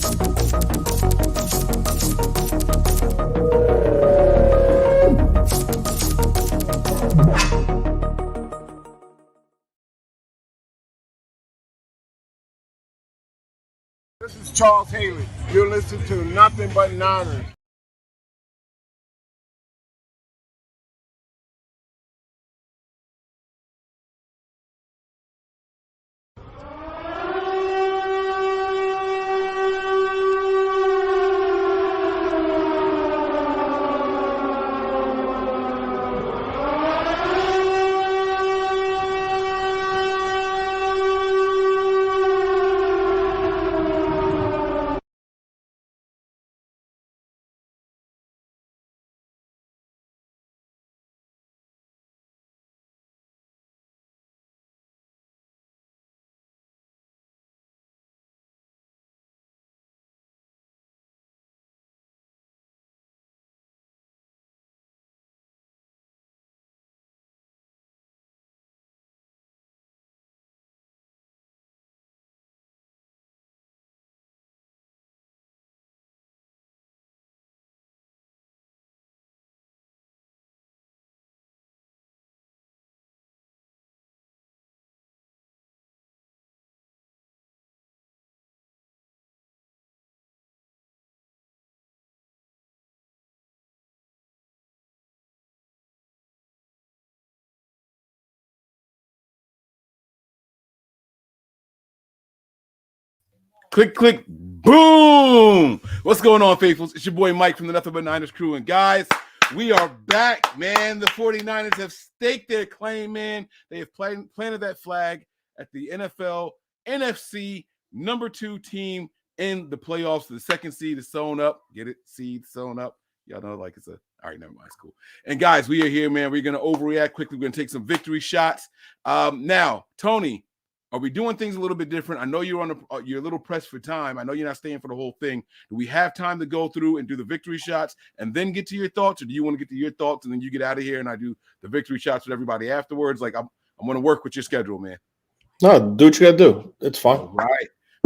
This is Charles Haley. You're listening to Nothing But Niners. Click, click, boom. What's going on, faithfuls? It's your boy Mike from the Nothing But Niners crew. And guys, we are back, man. The 49ers have staked their claim, man. They have planted that flag at the NFL NFC #2 team in the playoffs. The second seed is sewn up. Get it? Seed sewn up. Y'all know, like it's a, all right, never mind. It's cool. And guys, we are here, man. We're going to overreact quickly. We're going to take some victory shots. Now, Tony, are we doing things a little bit different? I know you're you're a little pressed for time. I know you're not staying for the whole thing. Do we have time to go through and do the victory shots and then get to your thoughts, or do you want to get to your thoughts and then you get out of here and I do the victory shots with everybody afterwards? Like I'm going to work with your schedule, man. No, do what you got to do. It's fine.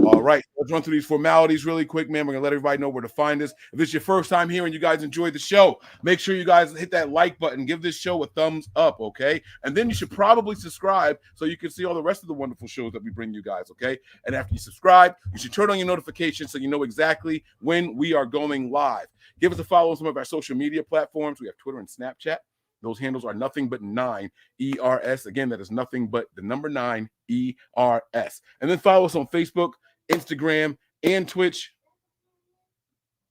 All right. Let's run through these formalities really quick, man. We're going to let everybody know where to find us. If it's your first time here and you guys enjoyed the show, make sure you guys hit that like button. Give this show a thumbs up, okay? And then you should probably subscribe so you can see all the rest of the wonderful shows that we bring you guys, okay? And after you subscribe, you should turn on your notifications so you know exactly when we are going live. Give us a follow on some of our social media platforms. We have Twitter and Snapchat. Those handles are nothing but 9 ERS. Again, that is nothing but the number 9 ERS. And then follow us on Facebook, Instagram, and Twitch.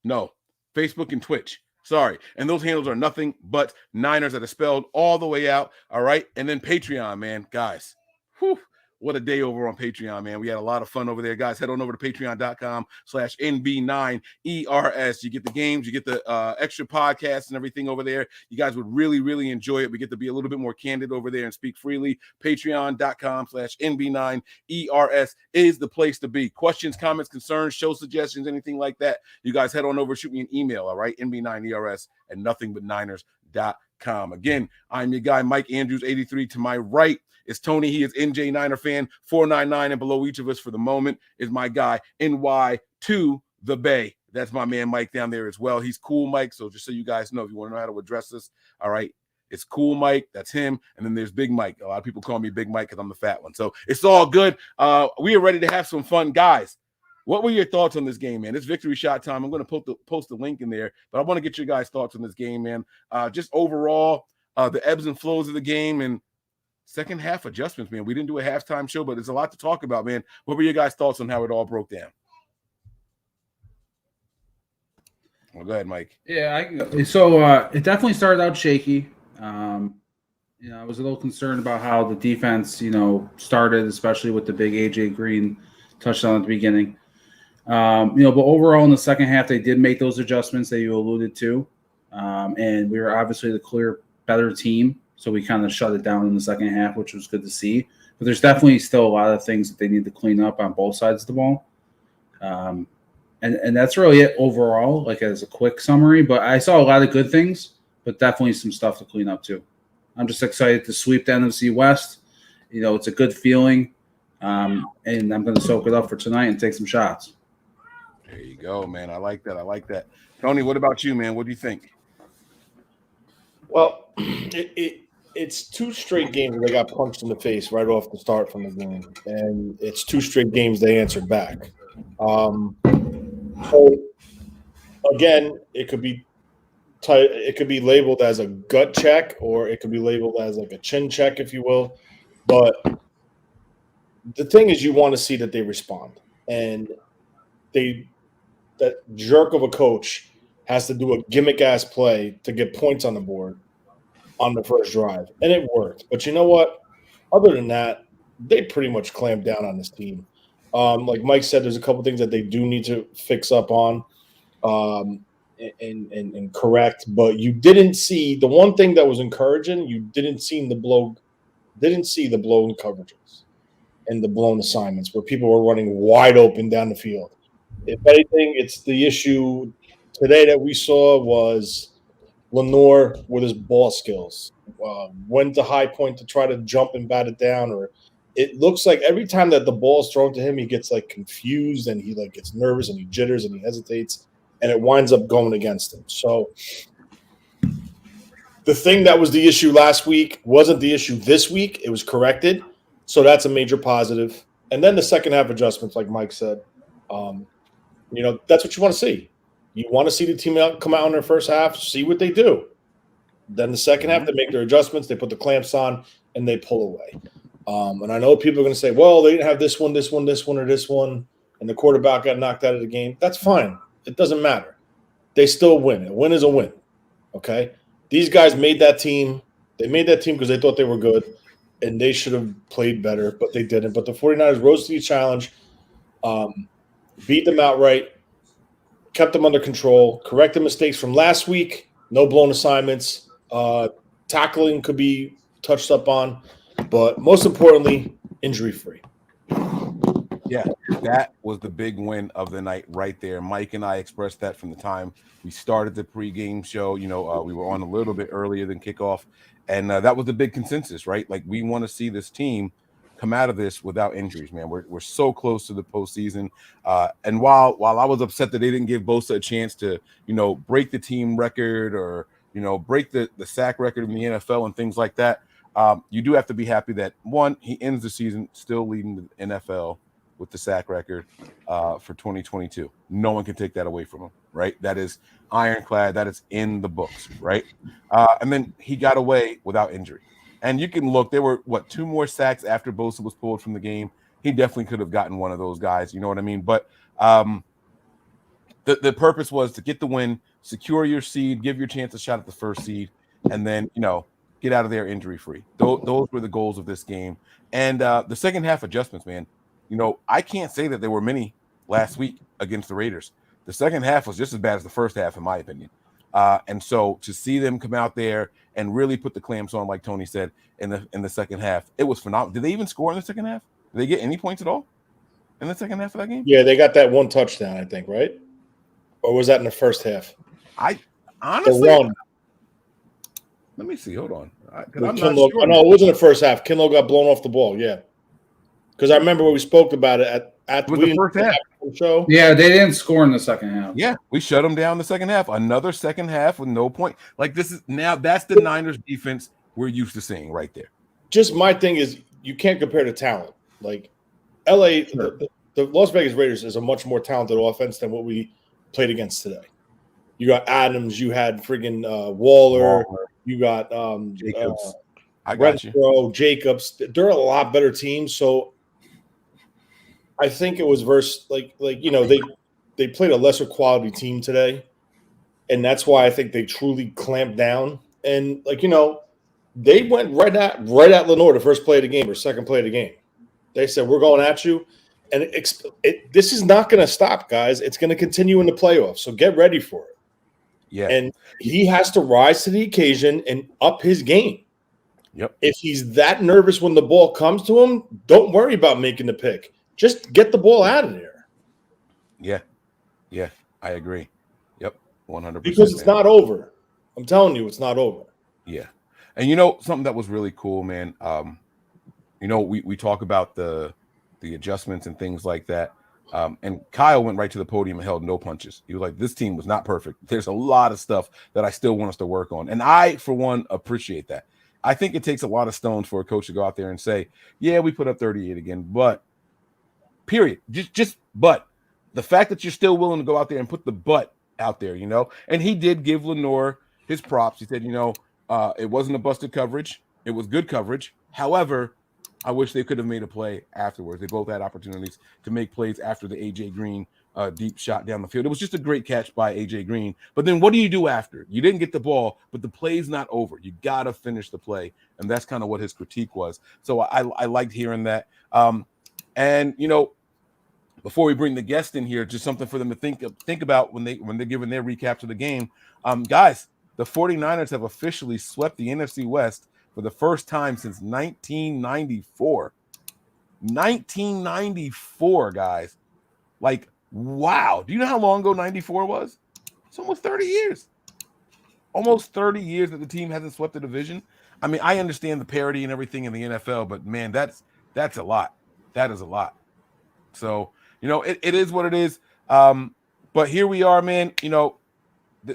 No, Facebook and Twitch. Sorry. And those handles are nothing but Niners that are spelled all the way out. All right. And then Patreon, man. Guys, whew, what a day over on Patreon, man. We had a lot of fun over there. Guys, head on over to patreon.com/NB9ERS. You get the games, you get the extra podcasts and everything over there. You guys would really, really enjoy it. We get to be a little bit more candid over there and speak freely. Patreon.com/NB9ERS is the place to be. Questions, comments, concerns, show suggestions, anything like that. You guys head on over, shoot me an email, all right? NB9ERS at nothingbutniners.com. Again, I'm your guy, Mike Andrews, 83. To my right is Tony. He is NJ Niner fan, 499, and below each of us for the moment is my guy, NY to the Bay. That's my man Mike down there as well. He's Cool Mike, so just so you guys know, if you want to know how to address this, all right, it's Cool Mike. That's him. And then there's Big Mike. A lot of people call me Big Mike because I'm the fat one. So it's all good. We are ready to have some fun. Guys, what were your thoughts on this game, man? It's victory shot time. I'm going to post the link in there, but I want to get your guys' thoughts on this game, man. Just overall, the ebbs and flows of the game and second half adjustments, man. We didn't do a halftime show, but there's a lot to talk about, man. What were your guys' thoughts on how it all broke down? Well, go ahead, Mike. Yeah, so it definitely started out shaky. I was a little concerned about how the defense, started, especially with the big AJ Green touchdown at the beginning. But overall in the second half, they did make those adjustments that you alluded to. And we were obviously the clear better team. So we kind of shut it down in the second half, which was good to see. But there's definitely still a lot of things that they need to clean up on both sides of the ball. And that's really it overall, like as a quick summary. But I saw a lot of good things, but definitely some stuff to clean up too. I'm just excited to sweep the NFC West. It's a good feeling. And I'm going to soak it up for tonight and take some shots. There you go, man. I like that. I like that. Tony, what about you, man? What do you think? Well, it's 2 straight games where they got punched in the face right off the start from the game, and it's 2 straight games they answered back. So again, it could be labeled as a gut check, or it could be labeled as like a chin check, if you will. But the thing is, you want to see that they respond, and that jerk of a coach has to do a gimmick ass play to get points on the board on the first drive, and it worked. But you know what? Other than that, they pretty much clamped down on this team. Like Mike said, there's a couple things that they do need to fix up on and correct. But you didn't see the one thing that was encouraging. You didn't see the blown coverages and the blown assignments where people were running wide open down the field. If anything, it's the issue today that we saw was Lenore with his ball skills. Went to high point to try to jump and bat it down, or it looks like every time that the ball is thrown to him, he gets like confused and he like gets nervous and he jitters and he hesitates, and it winds up going against him. So the thing that was the issue last week wasn't the issue this week. It was corrected. So that's a major positive. And then the second half adjustments, like Mike said, that's what you want to see. You want to see the team come out in their first half, see what they do. Then the second half, they make their adjustments, they put the clamps on, and they pull away. And I know people are going to say, well, they didn't have this one, or this one, and the quarterback got knocked out of the game. That's fine. It doesn't matter. They still win. A win is a win, okay? These guys made that team. They made that team because they thought they were good, and they should have played better, but they didn't. But the 49ers rose to the challenge, beat them outright, kept them under control, corrected mistakes from last week, no blown assignments. Tackling could be touched up on, but most importantly, injury-free. Yeah, that was the big win of the night right there. Mike and I expressed that from the time we started the pregame show. We were on a little bit earlier than kickoff, and that was the big consensus, right? Like, we want to see this team come out of this without injuries, man. We're so close to the postseason. And while I was upset that they didn't give Bosa a chance to, break the team record or, break the sack record in the NFL and things like that, you do have to be happy that, one, he ends the season still leading the NFL with the sack record for 2022. No one can take that away from him, right? That is ironclad. That is in the books, right? And then he got away without injury. And you can look, there were, 2 more sacks after Bosa was pulled from the game. He definitely could have gotten one of those guys, you know what I mean? But the purpose was to get the win, secure your seed, give your chance a shot at the first seed, and then, get out of there injury-free. Those were the goals of this game. And the second half adjustments, man, I can't say that there were many last week against the Raiders. The second half was just as bad as the first half, in my opinion. And so to see them come out there and really put the clamps on, like Tony said, in the second half, it was phenomenal. Did they even score in the second half? Did they get any points at all in the second half of that game? Yeah, they got that one touchdown, I think, right? Or was that in the first half? I honestly, let me see. Hold on. I'm not sure. No, it wasn't the first half. Kinlaw got blown off the ball, yeah. Because I remember when we spoke about it at the first half show. Yeah, they didn't score in the second half. Yeah, we shut them down in the second half. Another second half with no point. Like, that's the Niners defense we're used to seeing right there. Just my thing is, you can't compare the talent. Like, LA, the Las Vegas Raiders is a much more talented offense than what we played against today. You got Adams, you had friggin' Waller, you got Jacobs. I got you. Jacobs. They're a lot better team. So I think it was they played a lesser quality team today, and that's why I think they truly clamped down. And they went right at Lenore the first play of the game or second play of the game. They said, "We're going at you," and this is not going to stop, guys. It's going to continue in the playoffs. So get ready for it. Yeah, and he has to rise to the occasion and up his game. Yep. If he's that nervous when the ball comes to him, don't worry about making the pick. Just get the ball out of there. Yeah, I agree. Yep, 100%. Because it's not over. I'm telling you, it's not over. Yeah. And something that was really cool, man. We talk about the adjustments and things like that. And Kyle went right to the podium and held no punches. He was like, this team was not perfect. There's a lot of stuff that I still want us to work on. And I, for one, appreciate that. I think it takes a lot of stones for a coach to go out there and say, yeah, we put up 38 again, but period. But the fact that you're still willing to go out there and put the but out there, and he did give Lenore his props. He said, it wasn't a busted coverage. It was good coverage. However, I wish they could have made a play afterwards. They both had opportunities to make plays after the AJ Green deep shot down the field. It was just a great catch by AJ Green. But then what do you do after? You didn't get the ball, but the play's not over. You got to finish the play. And that's kind of what his critique was. So I liked hearing that. Before we bring the guest in here, just something for them to think about when they're giving their recaps of the game. Guys, the 49ers have officially swept the NFC West for the first time since 1994. 1994, guys. Like, wow. Do you know how long ago 94 was? It's almost 30 years. Almost 30 years that the team hasn't swept the division. I mean, I understand the parity and everything in the NFL, but man, that's a lot. That is a lot. So, it is what it is. But here we are, man.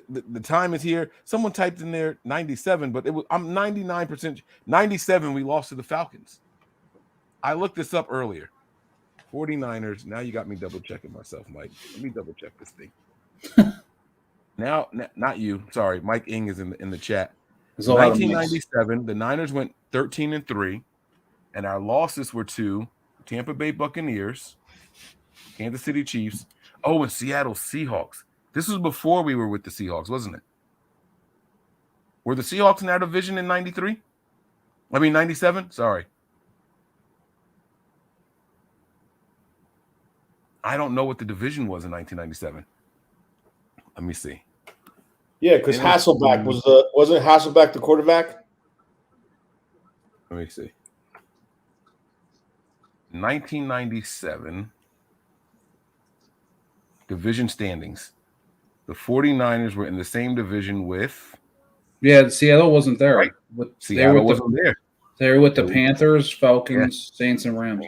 The time is here. Someone typed in there 97, but I'm 99%. 97, we lost to the Falcons. I looked this up earlier. 49ers. Now you got me double checking myself, Mike. Let me double check this thing. Now, not you. Sorry, Mike Ing is in the chat. 1997, the Niners went 13-3, and our losses were to Tampa Bay Buccaneers, Kansas City Chiefs, and Seattle Seahawks. This was before we were with the Seahawks, wasn't it? Were the Seahawks in our division in 97? Sorry. I don't know what the division was in 1997. Let me see. Yeah, because Hasselbeck wasn't Hasselbeck the quarterback? Let me see. 1997 division standings. The 49ers were in the same division with. Yeah, Seattle wasn't there. Right. Seattle wasn't there. They were with the Panthers, Falcons, Saints, and Rams.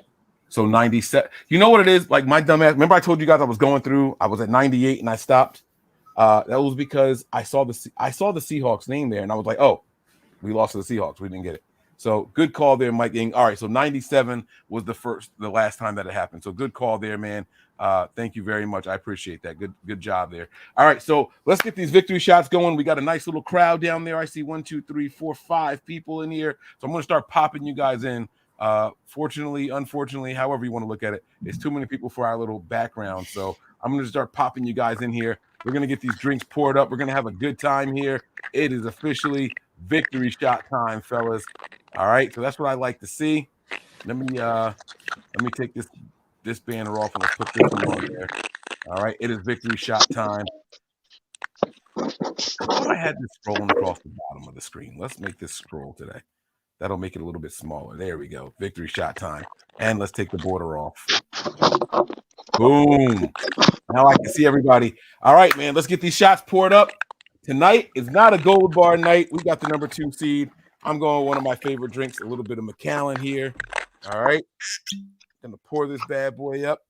So 97. You know what it is? Like my dumbass. Remember I told you guys I was going through. I was at 98 and I stopped. That was because I saw the Seahawks name there and I was like, oh, we lost to the Seahawks. We didn't get it. So good call there, Mike Ing. All right, so 97 was the last time that it happened. So good call there, man. Thank you very much. I appreciate that. Good job there. All right, so let's get these victory shots going. We got a nice little crowd down there. I see 1, 2, 3, 4, 5 people in here. So I'm going to start popping you guys in. Fortunately, unfortunately, however you want to look at it, it's too many people for our little background. So I'm going to start popping you guys in here. We're going to get these drinks poured up. We're going to have a good time here. It is officially victory shot time, fellas. All right, so that's what I like to see. Let me take this banner off and let's put this one on there. All right, it is victory shot time. I thought I had this scrolling across the bottom of the screen. Let's make this scroll today. That'll make it a little bit smaller. There we go. Victory shot time. And let's take the border off. Boom. Now I can see everybody. All right, man. Let's get these shots poured up. Tonight is not a gold bar night. We got the number 2 seed. I'm going one of my favorite drinks, a little bit of Macallan here. All right. Gonna pour this bad boy up.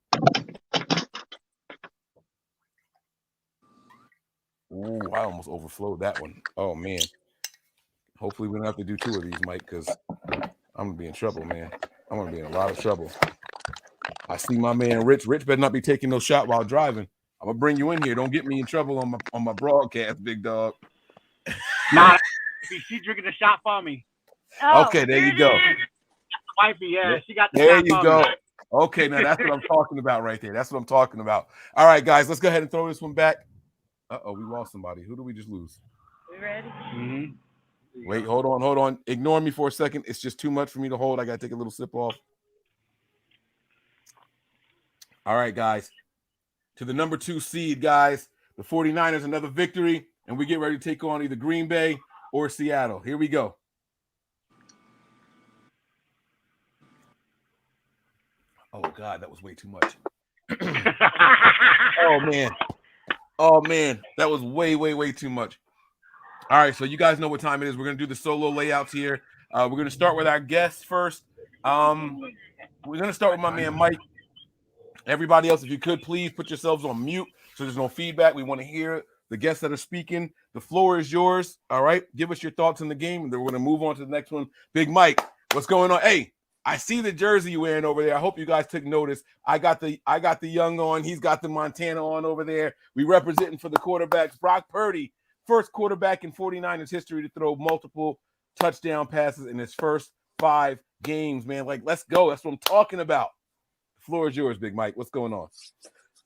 Ooh, I almost overflowed that one. Oh, man. Hopefully we don't have to do 2 of these, Mike, because I'm going to be in trouble, man. I'm going to be in a lot of trouble. I see my man Rich. Rich better not be taking no shot while driving. I'm going to bring you in here. Don't get me in trouble on my broadcast, big dog. Nah, she's drinking the shot for me. Oh, okay, there you go. Wifey, yeah, she got the there shot you for go. me. Okay, now that's what I'm talking about right there. That's what I'm talking about. All right, guys, let's go ahead and throw this one back. Uh-oh, we lost somebody. Who did we just lose? We ready? Mm-hmm. Wait, hold on. Ignore me for a second. It's just too much for me to hold. I got to take a little sip off. All right, guys. To the number 2 seed, guys. The 49ers, another victory, and we get ready to take on either Green Bay or Seattle. Here we go. Oh, God, that was way too much. Oh, man. That was way, way, way too much. All right, so you guys know what time it is. We're going to do the solo layouts here. We're going to start with our guests first. We're going to start with my man Mike. Everybody else, if you could, please put yourselves on mute so there's no feedback. We want to hear the guests that are speaking. The floor is yours. All right. Give us your thoughts on the game, and then we're going to move on to the next one. Big Mike, what's going on? Hey, I see the jersey you're wearing over there. I hope you guys took notice. I got the young on. He's got the Montana on over there. We representing for the quarterbacks. Brock Purdy, first quarterback in 49ers history to throw multiple touchdown passes in his first 5 games, man. Like, let's go. That's what I'm talking about. The floor is yours, Big Mike. What's going on?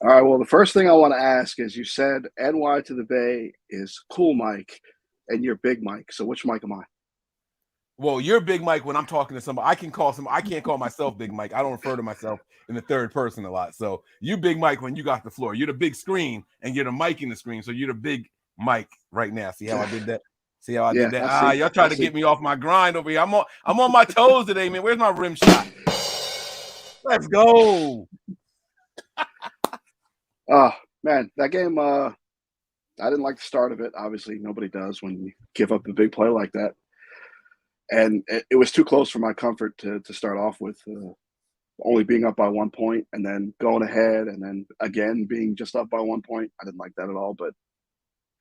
All right, well, the first thing I want to ask is, you said NY to the Bay is Cool Mike, and you're Big Mike. So which Mike am I? Well, you're Big Mike when I'm talking to somebody. I can't call myself Big Mike. I don't refer to myself in the third person a lot. So you Big Mike when you got the floor. You're the big screen, and you're the mic in the screen. So you're the Big Mike right now. See how I did that? See how I did that? Y'all trying to get me off my grind over here. I'm on my toes today, man. Where's my rim shot? Let's go. Oh, man, that game, I didn't like the start of it. Obviously, nobody does when you give up a big play like that. And it was too close for my comfort to start off with, only being up by 1 point and then going ahead and then again being just up by 1 point. I didn't like that at all, but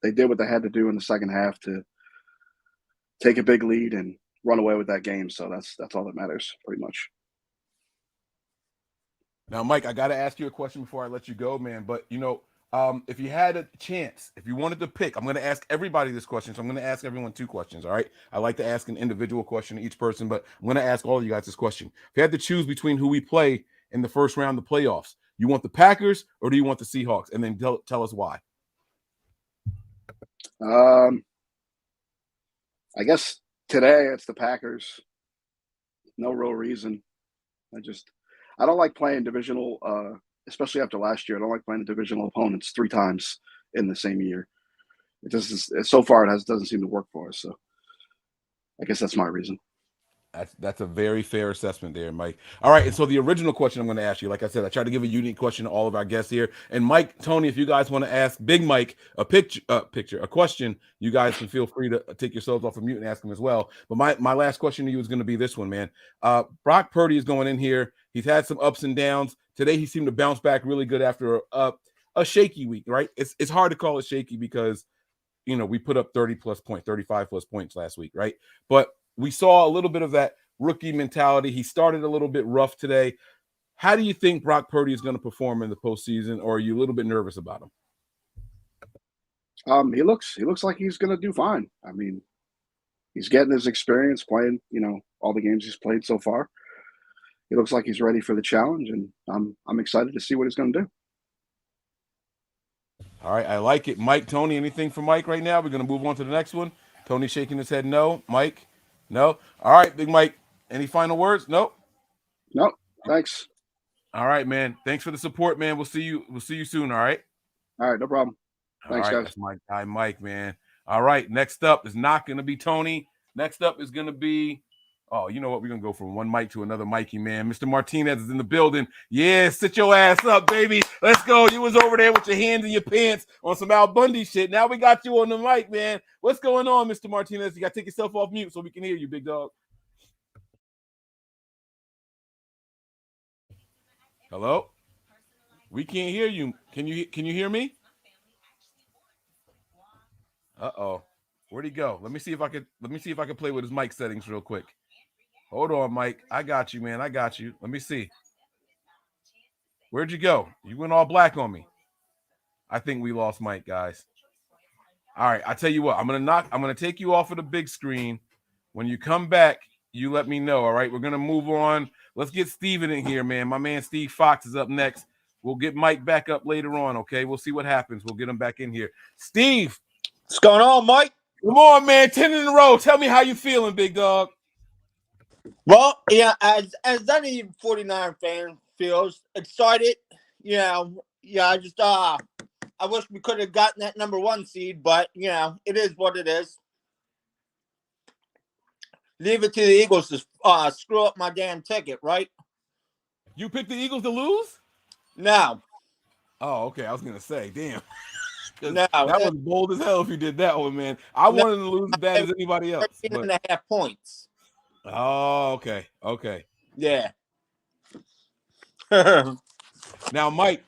they did what they had to do in the second half to take a big lead and run away with that game. So that's all that matters, pretty much. Now, Mike, I got to ask you a question before I let you go, man. But, if you had a chance, if you wanted to pick, I'm going to ask everybody this question. So I'm going to ask everyone 2 questions, all right? I like to ask an individual question to each person, but I'm going to ask all of you guys this question. If you had to choose between who we play in the first round of the playoffs, you want the Packers or do you want the Seahawks? And then tell us why. I guess today it's the Packers. No real reason. I don't like playing divisional, especially after last year. I don't like playing the divisional opponents 3 times in the same year. It just so far doesn't seem to work for us. So I guess that's my reason. That's a very fair assessment there, Mike. All right, and so the original question I'm going to ask you, like I said, I try to give a unique question to all of our guests here. And Mike, Tony, if you guys want to ask Big Mike a question, you guys can feel free to take yourselves off of mute and ask him as well. But my last question to you is going to be this one, man. Brock Purdy is going in here. He's had some ups and downs. Today he seemed to bounce back really good after a shaky week, right? It's hard to call it shaky because, we put up 30+ points, 35+ points last week, right? But we saw a little bit of that rookie mentality. He started a little bit rough today. How do you think Brock Purdy is going to perform in the postseason, or are you a little bit nervous about him? He looks like he's going to do fine. I mean, he's getting his experience playing, all the games he's played so far. He looks like he's ready for the challenge, and I'm excited to see what he's going to do. All right, I like it. Mike, Tony, anything for Mike right now? We're going to move on to the next one. Tony shaking his head no. Mike? No? All right, Big Mike. Any final words? Nope. Nope. Thanks. All right, man. Thanks for the support, man. We'll see you soon, all right? All right, no problem. Thanks, guys. That's my guy, Mike, man. All right, next up is not going to be Tony. Next up is going to be, you know what? We're going to go from one Mike to another Mikey, man. Mr. Martinez is in the building. Yeah, sit your ass up, baby. Let's go. You was over there with your hands in your pants on some Al Bundy shit. Now we got you on the mic, man. What's going on, Mr. Martinez? You got to take yourself off mute so we can hear you, big dog. Hello? We can't hear you. Can you hear me? Uh-oh. Where'd he go? Let me see if I can play with his mic settings real quick. Hold on, Mike. I got you, man. I got you. Let me see. Where'd you go? You went all black on me. I think we lost Mike, guys. All right, I tell you what. I'm gonna take you off of the big screen. When you come back, you let me know. All right, we're gonna move on. Let's get Steven in here, man. My man Steve Fox is up next. We'll get Mike back up later on. Okay, we'll see what happens. We'll get him back in here. Steve, what's going on, Mike? Come on, man. 10 in a row. Tell me how you feeling, big dog. Well, yeah, as any 49 fan feels excited, I just I wish we could have gotten that number 1 seed, but it is what it is. Leave it to the Eagles to screw up my damn ticket, right? You picked the Eagles to lose? No. Oh, okay. I was gonna say, damn. No, that was bold as hell if you did that one, man. I wanted to lose as bad as anybody else. 13.5 points. Oh, okay. Yeah. Now, Mike.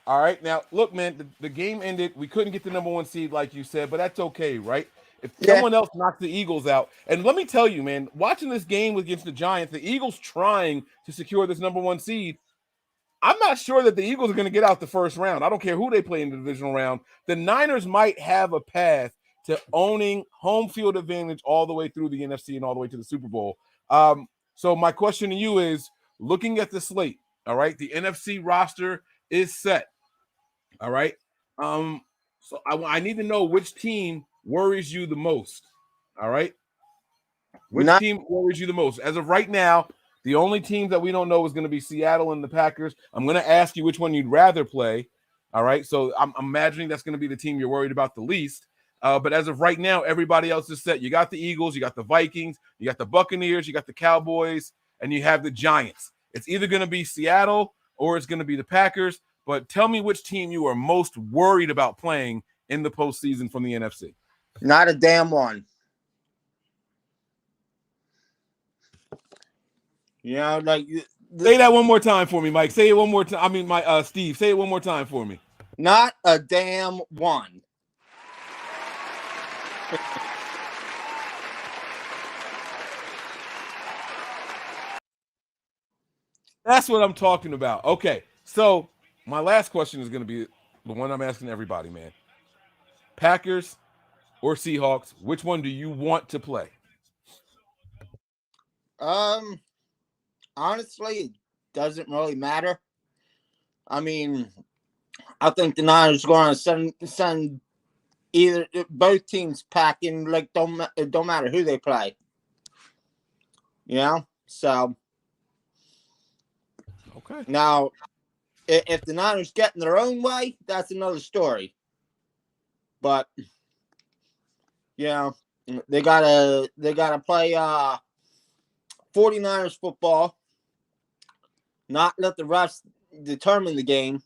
All right. Now, look, man, the game ended. We couldn't get the number 1 seed, like you said, but that's okay, right? If Yeah. someone else knocks the Eagles out, and let me tell you, man, watching this game against the Giants, the Eagles trying to secure this number 1 seed, I'm not sure that the Eagles are going to get out the first round. I don't care who they play in the divisional round. The Niners might have a path to owning home field advantage all the way through the NFC and all the way to the Super Bowl. So my question to you is, looking at the slate, all right, the NFC roster is set. All right. So I need to know which team worries you the most. All right. Which team worries you the most? As of right now, the only team that we don't know is going to be Seattle and the Packers. I'm going to ask you which one you'd rather play. All right. So I'm imagining that's going to be the team you're worried about the least. But as of right now, everybody else is set. You got the Eagles, you got the Vikings, you got the Buccaneers, you got the Cowboys, and you have the Giants. It's either going to be Seattle or it's going to be the Packers. But tell me which team you are most worried about playing in the postseason from the NFC. Not a damn one. You know, like say that one more time for me, Mike. Say it one more time. I mean, Steve. Say it one more time for me. Not a damn one. That's what I'm talking about. Okay, so my last question is going to be the one I'm asking everybody, man. Packers or Seahawks, which one do you want to play? Honestly, it doesn't really matter. I mean, I think the Niners are going to send either both teams packing. Like, it don't matter who they play. You know, so okay. Now, if the Niners get in their own way, that's another story. But you know, they gotta play 49ers football. Not let the refs determine the game.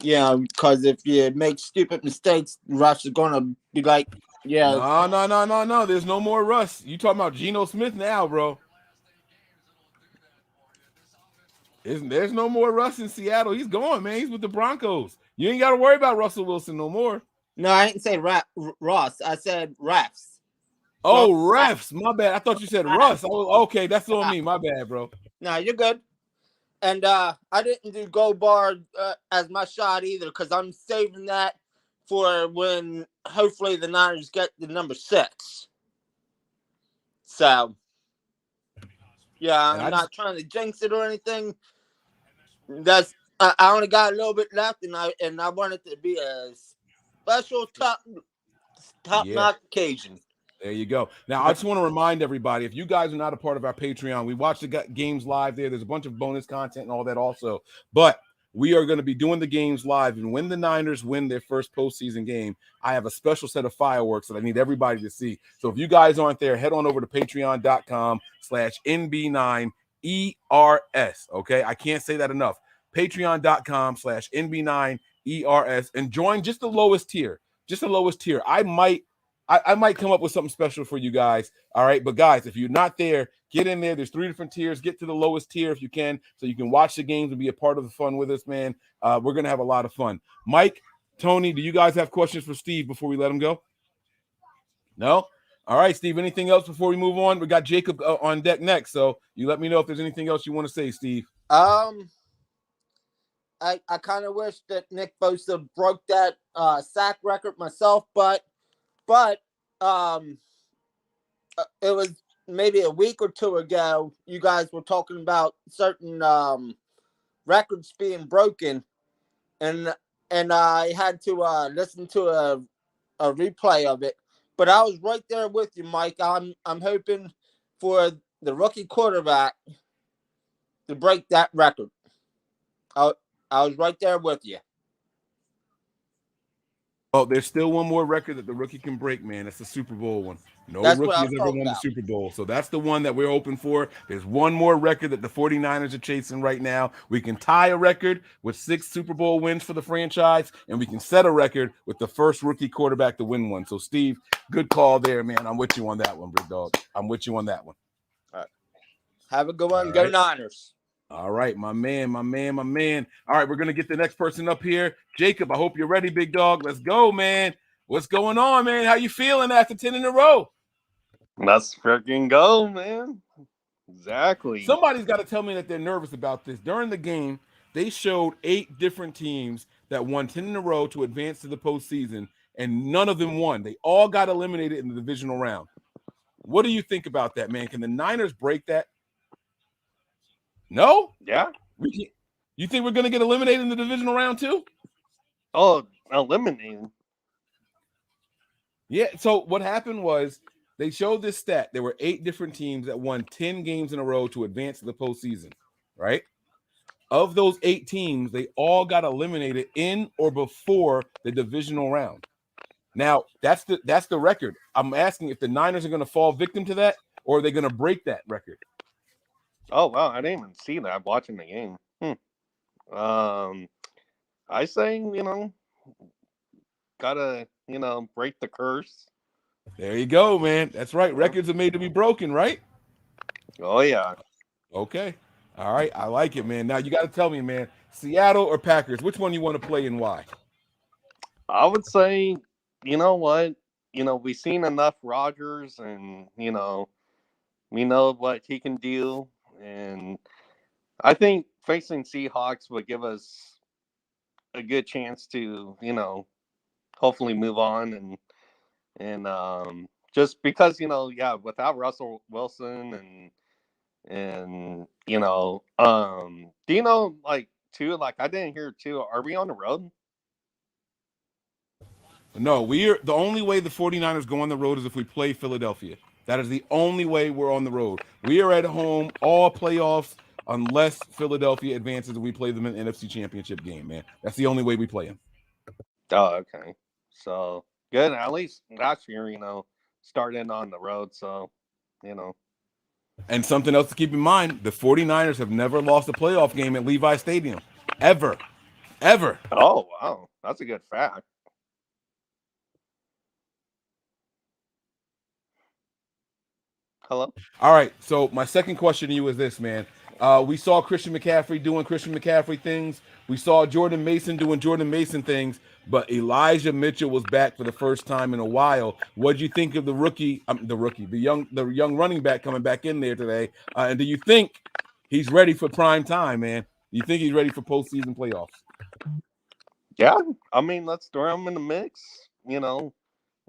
Yeah, because if you make stupid mistakes, the refs are gonna be like, yeah. No. There's no more Russ. You talking about Geno Smith now, bro. There's no more Russ in Seattle. He's gone, man. He's with the Broncos. You ain't got to worry about Russell Wilson no more. No, I didn't say Ross. I said refs. Oh, refs. My bad. I thought you said Russ. Okay, that's on me. My bad, bro. No, you're good. And I didn't do Gold Bar as my shot either because I'm saving that for when hopefully the Niners get the number 6. So, yeah, I'm not trying to jinx it or anything. I only got a little bit left, and I want it to be a special top-notch occasion. There you go. Now, I just want to remind everybody, if you guys are not a part of our Patreon, we watch the games live there. There's a bunch of bonus content and all that also. But we are going to be doing the games live. And when the Niners win their first postseason game, I have a special set of fireworks that I need everybody to see. So if you guys aren't there, head on over to patreon.com/NB9ERS. Okay? I can't say that enough. Patreon.com/NB9ERS and join just the lowest tier. Just the lowest tier. I might come up with something special for you guys. All right. But guys, if you're not there, get in there. There's 3 different tiers. Get to the lowest tier if you can, so you can watch the games and be a part of the fun with us, man. We're going to have a lot of fun. Mike, Tony, do you guys have questions for Steve before we let him go? No? All right, Steve, anything else before we move on? We got Jacob on deck next. So you let me know if there's anything else you want to say, Steve. I kind of wish that Nick Bosa broke that sack record myself, but it was maybe a week or 2 ago. You guys were talking about certain records being broken, and I had to listen to a replay of it. But I was right there with you, Mike. I'm hoping for the rookie quarterback to break that record. I was right there with you. Oh, there's still one more record that the rookie can break, man. It's the Super Bowl one. No rookie has ever won the Super Bowl. So that's the one that we're hoping for. There's one more record that the 49ers are chasing right now. We can tie a record with 6 Super Bowl wins for the franchise, and we can set a record with the first rookie quarterback to win one. So, Steve, good call there, man. I'm with you on that one, big dog. I'm with you on that one. All right. Have a good one. Go Niners. All right, my man. All right, we're going to get the next person up here. Jacob, I hope you're ready, big dog. Let's go, man. What's going on, man? How you feeling after 10 in a row? Let's freaking go, man. Exactly. Somebody's got to tell me that they're nervous about this. During the game, they showed 8 different teams that won 10 in a row to advance to the postseason, and none of them won. They all got eliminated in the divisional round. What do you think about that, man? Can the Niners break that? No? Yeah. You think we're going to get eliminated in the divisional round too? Oh, eliminated. Yeah. So what happened was they showed this stat. There were 8 different teams that won 10 games in a row to advance to the postseason, right? Of those 8 teams, they all got eliminated in or before the divisional round. Now, that's the record. I'm asking if the Niners are going to fall victim to that, or are they going to break that record? Oh, wow. I didn't even see that. I'm watching the game. I say, gotta, break the curse. There you go, man. That's right. Records are made to be broken, right? Oh, yeah. Okay. All right. I like it, man. Now, you got to tell me, man, Seattle or Packers, which one you want to play and why? I would say, you know what? We've seen enough Rodgers and, we know what he can do. And I think facing Seahawks would give us a good chance to, hopefully move on and just because, without Russell Wilson and do you know, like, too, like, I didn't hear too, are we on the road? No, we're the only way the 49ers go on the road is if we play Philadelphia. That is the only way we're on the road. We are at home all playoffs unless Philadelphia advances and we play them in the NFC Championship game, man. That's the only way we play them. Oh, okay. So good. At least last year, starting on the road. So, And something else to keep in mind, the 49ers have never lost a playoff game at Levi Stadium. Ever. Oh, wow. That's a good fact. Hello? All right. So my second question to you is this, man. We saw Christian McCaffrey doing Christian McCaffrey things. We saw Jordan Mason doing Jordan Mason things, but Elijah Mitchell was back for the first time in a while. What do you think of the young running back coming back in there today? And do you think he's ready for prime time, man? Do you think he's ready for postseason playoffs? Yeah. I mean, let's throw him in the mix.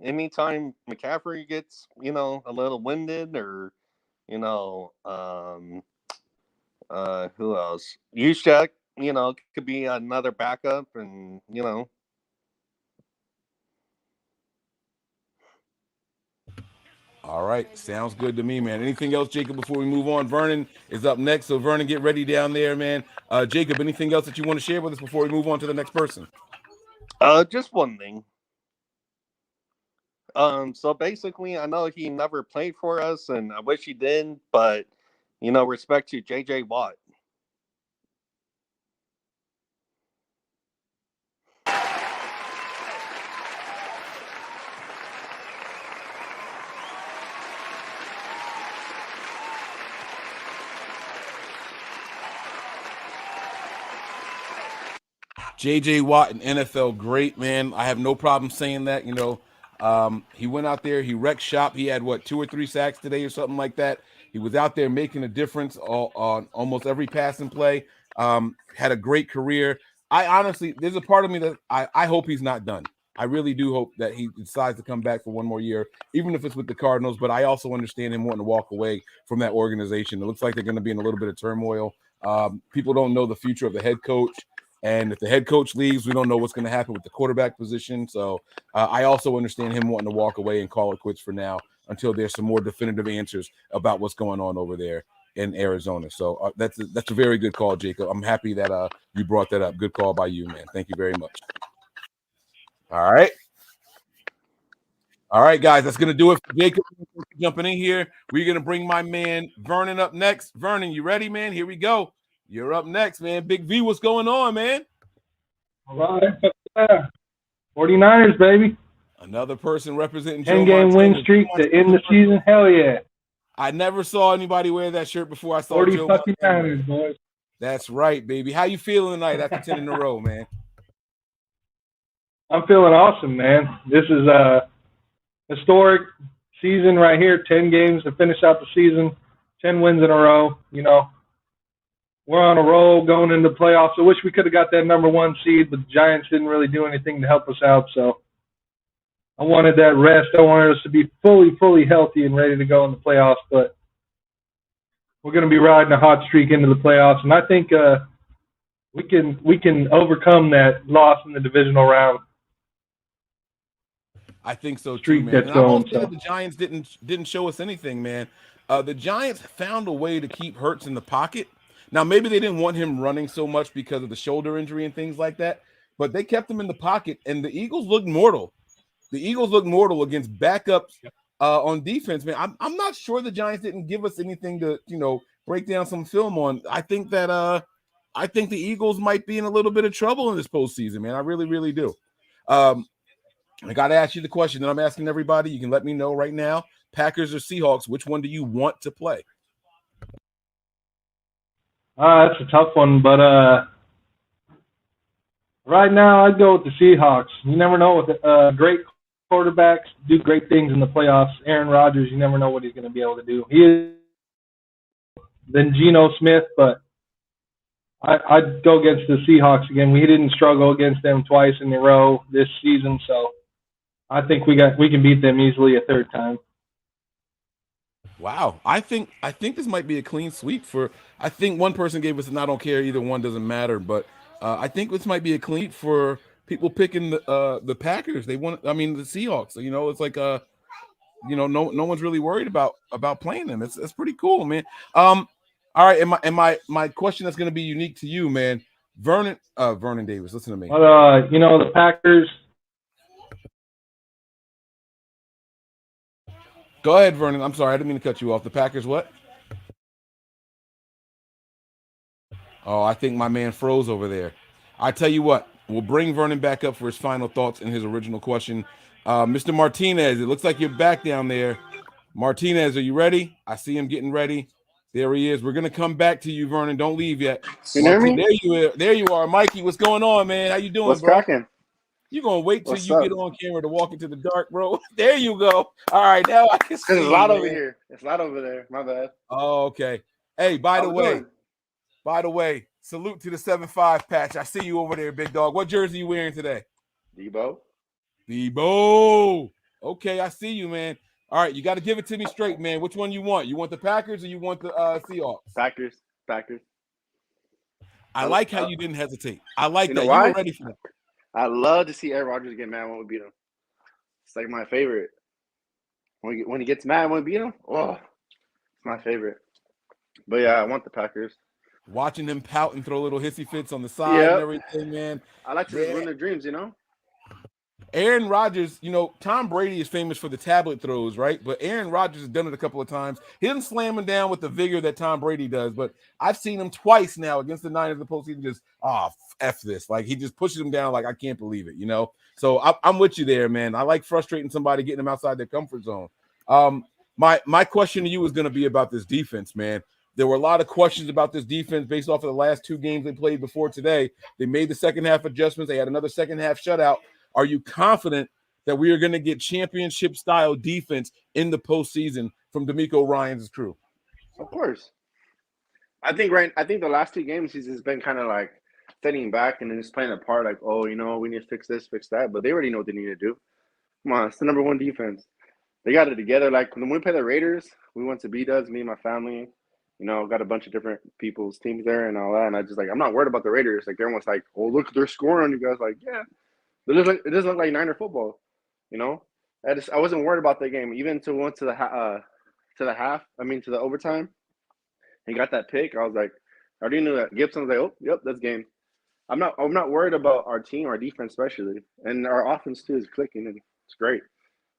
Anytime McCaffrey gets, a little winded or, who else? Juszczyk, could be another backup and, All right. Sounds good to me, man. Anything else, Jacob, before we move on? Vernon is up next. So, Vernon, get ready down there, man. Jacob, anything else that you want to share with us before we move on to the next person? Just one thing. So basically, I know he never played for us, and I wish he did, but, respect to J.J. Watt. J.J. Watt, an NFL great, man. I have no problem saying that. He went out there, he wrecked shop. He had, 2 or 3 sacks today or something like that. He was out there making a difference on almost every passing play. Had a great career. I honestly, there's a part of me that I hope he's not done. I really do hope that he decides to come back for one more year, even if it's with the Cardinals. But I also understand him wanting to walk away from that organization. It looks like they're going to be in a little bit of turmoil. People don't know the future of the head coach. And if the head coach leaves, we don't know what's going to happen with the quarterback position. So I also understand him wanting to walk away and call it quits for now until there's some more definitive answers about what's going on over there in Arizona. So that's a very good call, Jacob. I'm happy that you brought that up. Good call by you, man. Thank you very much. All right, guys. That's going to do it for Jacob jumping in here. We're going to bring my man Vernon up next. Vernon, you ready, man? Here we go. You're up next, man. Big V, what's going on, man? All right. 49ers, baby. Another person representing Joe 10-game win streak to end the season. Hell yeah. I never saw anybody wear that shirt before I saw 40 Joe fucking Montana. Niners, boys. That's right, baby. How you feeling tonight after 10 in a row, man? I'm feeling awesome, man. This is a historic season right here. 10 games to finish out the season. 10 wins in a row. You know, we're on a roll going into the playoffs. I wish we could have got that number 1 seed, but the Giants didn't really do anything to help us out. So I wanted that rest. I wanted us to be fully healthy and ready to go in the playoffs. But we're going to be riding a hot streak into the playoffs, and I think we can overcome that loss in the divisional round. I think so too, Streak man. that's And I won't going, say so. that the Giants didn't show us anything, man. The Giants found a way to keep Hurts in the pocket. Now, maybe they didn't want him running so much because of the shoulder injury and things like that, but they kept him in the pocket, and the Eagles looked mortal. The Eagles looked mortal against backups on defense, man. I'm not sure the Giants didn't give us anything to, break down some film on. I think the Eagles might be in a little bit of trouble in this postseason, man. I really, really do. I got to ask you the question that I'm asking everybody. You can let me know right now. Packers or Seahawks, which one do you want to play? That's a tough one, but right now I'd go with the Seahawks. You never know with great quarterbacks do great things in the playoffs. Aaron Rodgers, you never know what he's going to be able to do. He is than Geno Smith, but I'd go against the Seahawks again. We didn't struggle against them twice in a row this season, so I think we can beat them easily a third time. Wow, I think this might be a clean sweep for. I think one person gave us an I don't care, either one doesn't matter, but I think this might be a clean for people picking the Packers. The Seahawks. It's like no one's really worried about playing them. It's pretty cool, man. All right, and my question that's going to be unique to you, man, Vernon Davis. Listen to me. But the Packers. Go ahead, Vernon. I'm sorry, I didn't mean to cut you off. The Packers, what? Oh, I think my man froze over there. I tell you what, we'll bring Vernon back up for his final thoughts and his original question. Mr. Martinez, it looks like you're back down there. Martinez, are you ready? I see him getting ready. There he is. We're gonna come back to you, Vernon. Don't leave yet. Can you hear me? There you are, Mikey. What's going on, man? How you doing, What's bro? cracking? You gonna wait till What's you up? get on camera to walk into the dark, bro? There you go. All right, now I can see. Because it's loud you, over man. here. It's loud over there. My bad. Oh, okay. Hey, by the How's it way, salute to the 7-5 patch. I see you over there, big dog. What jersey you wearing today? Debo. Okay, I see you, man. All right, you got to give it to me straight, man. Which one you want? You want the Packers or you want the Seahawks? Packers. I like how you didn't hesitate. I like You that. know why? You were ready for that. I love to see Aaron Rodgers get mad when we beat him. It's like my favorite. When he gets mad when we beat him, it's my favorite. But yeah, I want the Packers. Watching them pout and throw little hissy fits on the side and everything, man. I like to ruin their dreams, Aaron Rodgers, Tom Brady is famous for the tablet throws, right? But Aaron Rodgers has done it a couple of times. He doesn't slam him down with the vigor that Tom Brady does, but I've seen him twice now against the Niners in the postseason just, F this. Like, he just pushes him down like, I can't believe it, So I'm with you there, man. I like frustrating somebody, getting them outside their comfort zone. My question to you is going to be about this defense, man. There were a lot of questions about this defense based off of the last 2 games they played before today. They made the second half adjustments. They had another second half shutout. Are you confident that we are going to get championship-style defense in the postseason from D'Amico Ryan's crew? Of course. I think the last 2 games he's just been kind of like sitting back and then just playing a part like, we need to fix this, fix that. But they already know what they need to do. Come on, it's the number 1 defense. They got it together. Like when we play the Raiders, we went to B-Dubs, me and my family. Got a bunch of different people's teams there and all that. And I just I'm not worried about the Raiders. Like everyone's like, look, they're scoring on you guys. Like, yeah. It doesn't look like Niner football, I wasn't worried about that game. Even until we went to the overtime, and got that pick. I was like, I already knew that. Gibson was like, yep, that's game. I'm not worried about our team, our defense especially, and our offense too is clicking and it's great.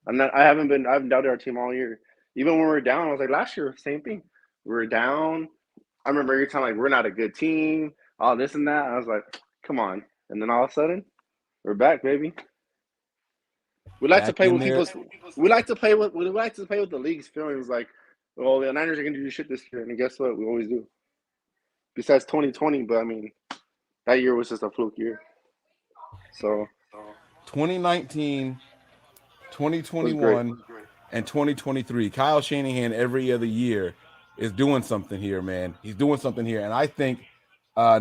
I haven't doubted our team all year. Even when we were down, I was like last year, same thing. We were down. I remember every time like we're not a good team, all this and that. I was like, come on, and then all of a sudden. We're back, baby. We like to play with people's. We like to play with the league's feelings. Like, the Niners are going to do shit this year, and guess what? We always do. besides 2020. But I mean, that year was just a fluke year. So 2019, it was great. 2021, and 2023. Kyle Shanahan every other year is doing something here, man. He's doing something here, and I think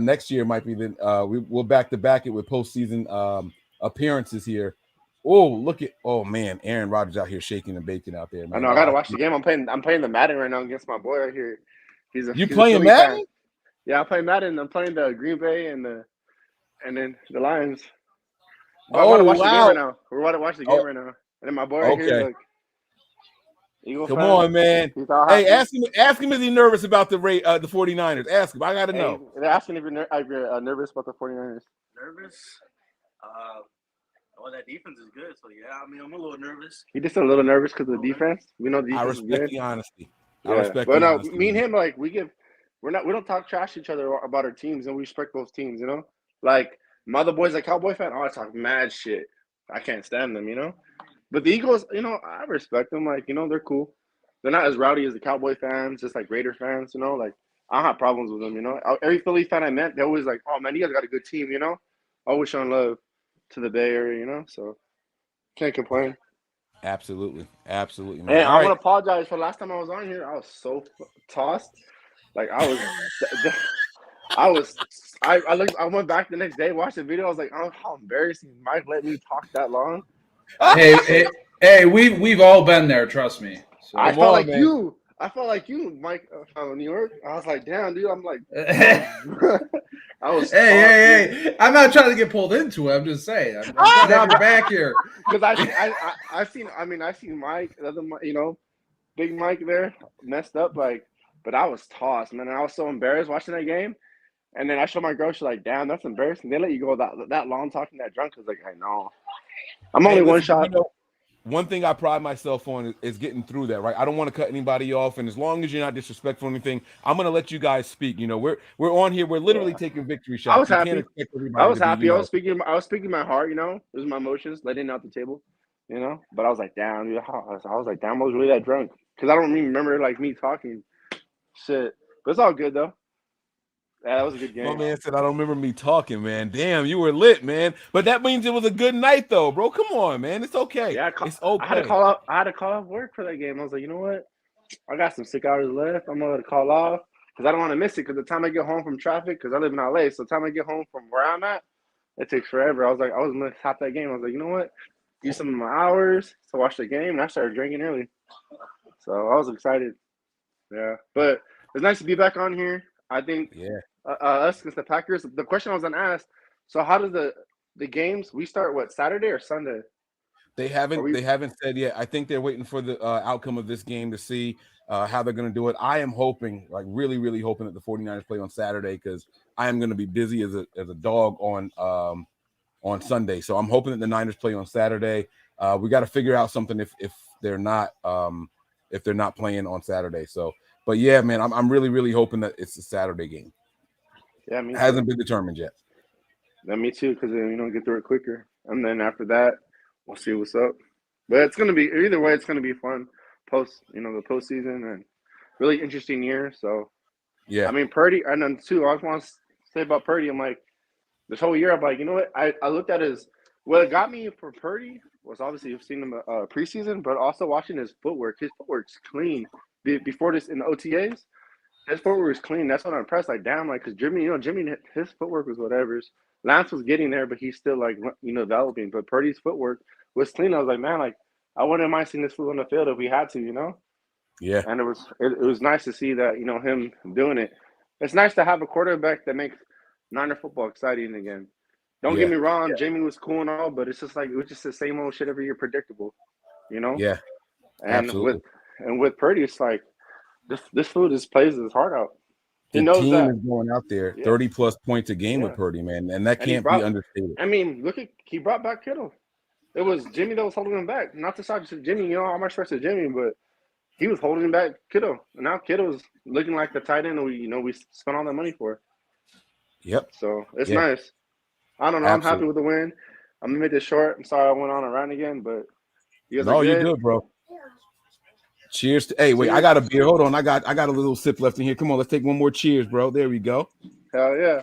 next year might be we'll back to back it with postseason appearances here. Man, Aaron Rodgers out here shaking and baking out there, man. I know. I gotta watch the game. I'm playing the Madden right now against my boy right here. You He's playing a Philly Madden? fan. Yeah, I'm playing Madden. I'm playing the Green Bay and then the Lions. But I want to watch the game right now. We're about to watch the game right now. And then my boy right here, like, Eagle Come fan. on, man. He's all Hey, happy. ask him is he nervous about the 49ers? Ask him. I got to know. They're asking if you're nervous about the 49ers. Nervous? Well, that defense is good, so yeah. I mean, I'm a little nervous. He just a little nervous because of the defense. We know the defense I is respect good. the honesty. Yeah. I respect but the no, honesty. me and him, like, we don't talk trash to each other about our teams, and we respect those teams, you know? Like, my other boy's a Cowboy fan. Oh, I talk mad shit. I can't stand them, you know? But the Eagles, you know, I respect them. Like, you know, they're cool. They're not as rowdy as the Cowboy fans, just like Raider fans, you know? Like, I don't have problems with them, you know? Every Philly fan I met, they always like, oh, man, you guys got a good team, you know? Always showing love to the Bay Area, you know? So, can't complain. Absolutely, man. Hey, I want to apologize for last time I was on here. I was so tossed. Like, I went back the next day, watched the video. I was like, oh, how embarrassing. Mike let me talk that long. Hey, we've all been there. Trust me. So, I felt like you, Mike, from New York. I was like, damn, dude. I'm like, I was. Hey! I'm not trying to get pulled into it. I'm just saying. I'm trying to have your back here. Because I've seen Mike, the other, you know, Big Mike there messed up, like, but I was tossed, man. And I was so embarrassed watching that game. And then I showed my girl, she's like, damn, that's embarrassing. They let you go that long talking that drunk. I was like, I know. I'm only one shot. You know, one thing I pride myself on is getting through that, right? I don't want to cut anybody off, and as long as you're not disrespectful or anything, I'm going to let you guys speak. You know, we're on here. We're literally taking victory shots. I was happy. I was happy. You know, I was speaking my heart. You know, it was my emotions letting out the table. You know, but I was like, damn, dude. I was like, damn, I was really that drunk because I don't even remember like me talking shit. But it's all good though. Yeah, that was a good game. My man said, I don't remember me talking, man. Damn, you were lit, man. But that means it was a good night, though, bro. Come on, man. It's okay. Yeah, it's okay. I had to call off work for that game. I was like, you know what? I got some sick hours left. I'm going to call off because I don't want to miss it because the time I get home from traffic, because I live in LA, so the time I get home from where I'm at, it takes forever. I was going to top that game. I was like, you know what? Use some of my hours to watch the game, and I started drinking early. So I was excited. Yeah. But it's nice to be back on here. I think us against the Packers. The question I was gonna ask. So how does the games? We start what, Saturday or Sunday? They haven't said yet. I think they're waiting for the outcome of this game to see how they're going to do it. I am hoping, like really, really hoping that the 49ers play on Saturday because I am going to be busy as a dog on Sunday. So I'm hoping that the Niners play on Saturday. We got to figure out something if they're not playing on Saturday. So, but yeah, man, I'm really, really hoping that it's a Saturday game. Yeah, me too. Hasn't been determined yet. Yeah, me too, because then get through it quicker, and then after that, we'll see what's up. But it's gonna be either way. It's gonna be fun the postseason and really interesting year. So yeah, I mean Purdy, and then too, I just want to say about Purdy. I'm like, this whole year, I'm like, you know what? I looked at what got me for Purdy was obviously you've seen him preseason, but also watching his footwork. His footwork's clean. Before this in the OTAs. His footwork was clean. That's what I'm impressed. Like, damn, like, because Jimmy, his footwork was whatever's. Lance was getting there, but he's still, like, developing. But Purdy's footwork was clean. I was like, man, like, I wouldn't mind seeing this fool on the field if we had to, you know? Yeah. And it was nice to see that, him doing it. It's nice to have a quarterback that makes Niner football exciting again. Don't get me wrong. Yeah. Jamie was cool and all, but it's just like, it was just the same old shit every year, predictable, you know? Yeah. And absolutely. with Purdy, it's like, This fool just plays his heart out. He knows team that is going out there 30+ points a game with Purdy, man, and that can't be understated. I mean, he brought back Kittle. It was Jimmy that was holding him back. Not to stop Jimmy, how much respect to Jimmy, but he was holding back Kittle, and now Kittle's looking like the tight end we spent all that money for. Yep. So it's nice. I don't know. Absolutely. I'm happy with the win. I'm gonna make this short. I'm sorry I went on a rant again, but you good, bro. Cheers to. Hey, wait, I got a beer. Hold on, I got a little sip left in here. Come on, let's take one more cheers, bro. There we go. Hell yeah.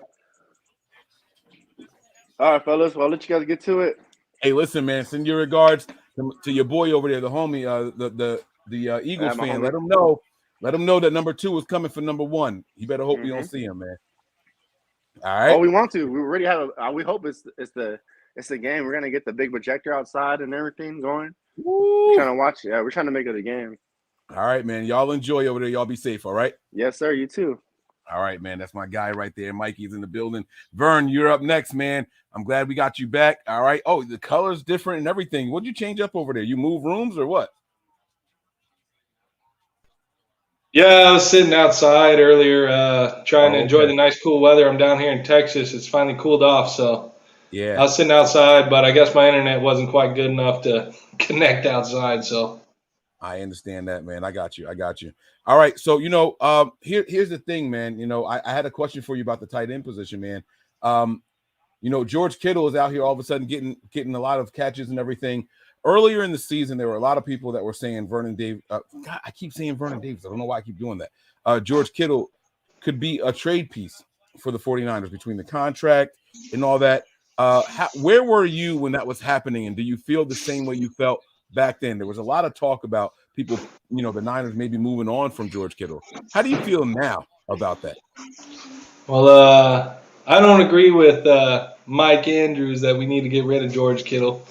All right, fellas. Well, I'll let you guys get to it. Hey, listen, man. Send your regards to your boy over there, the homie, the Eagles fan. homie. Let him know. Let him know that number 2 is coming for number 1. You better hope we don't see him, man. All right. Oh, we want to. We already have. We hope it's the game. We're gonna get the big projector outside and everything going. We're trying to watch. Yeah, we're trying to make it a game. All right, man. Y'all enjoy over there. Y'all be safe. All right. Yes, sir. You too. All right, man. That's my guy right there. Mikey's in the building. Vern, you're up next, man. I'm glad we got you back. All right. Oh, the color's different and everything. What'd you change up over there? You move rooms or what? Yeah, I was sitting outside earlier trying to enjoy the nice cool weather. I'm down here in Texas. It's finally cooled off, so yeah. I was sitting outside, but I guess my internet wasn't quite good enough to connect outside, so. I understand that, man. I got you. All right. So, here's the thing, man. I had a question for you about the tight end position, man. George Kittle is out here all of a sudden getting a lot of catches and everything. Earlier in the season, there were a lot of people that were saying Vernon Davis. God, I keep saying Vernon Davis. I don't know why I keep doing that. George Kittle could be a trade piece for the 49ers between the contract and all that. Where were you when that was happening? And do you feel the same way you felt back then? There was a lot of talk about people, the Niners maybe moving on from George Kittle. How do you feel now about that? Well, I don't agree with Mike Andrews that we need to get rid of George Kittle.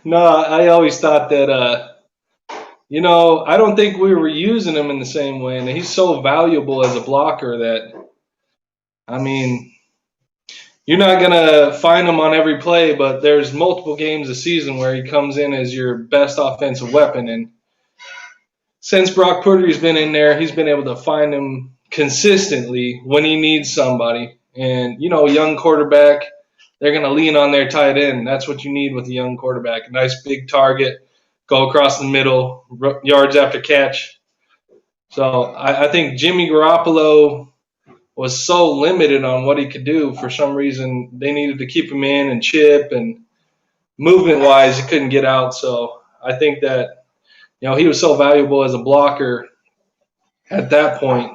No, I always thought that, I don't think we were using him in the same way. And he's so valuable as a blocker that, you're not going to find him on every play, but there's multiple games a season where he comes in as your best offensive weapon. And since Brock Purdy's been in there, he's been able to find him consistently when he needs somebody. And, young quarterback, they're going to lean on their tight end. That's what you need with a young quarterback. A nice big target, go across the middle, yards after catch. So I think Jimmy Garoppolo was so limited on what he could do. For some reason, they needed to keep him in and chip, and movement-wise, he couldn't get out. So I think that, he was so valuable as a blocker at that point.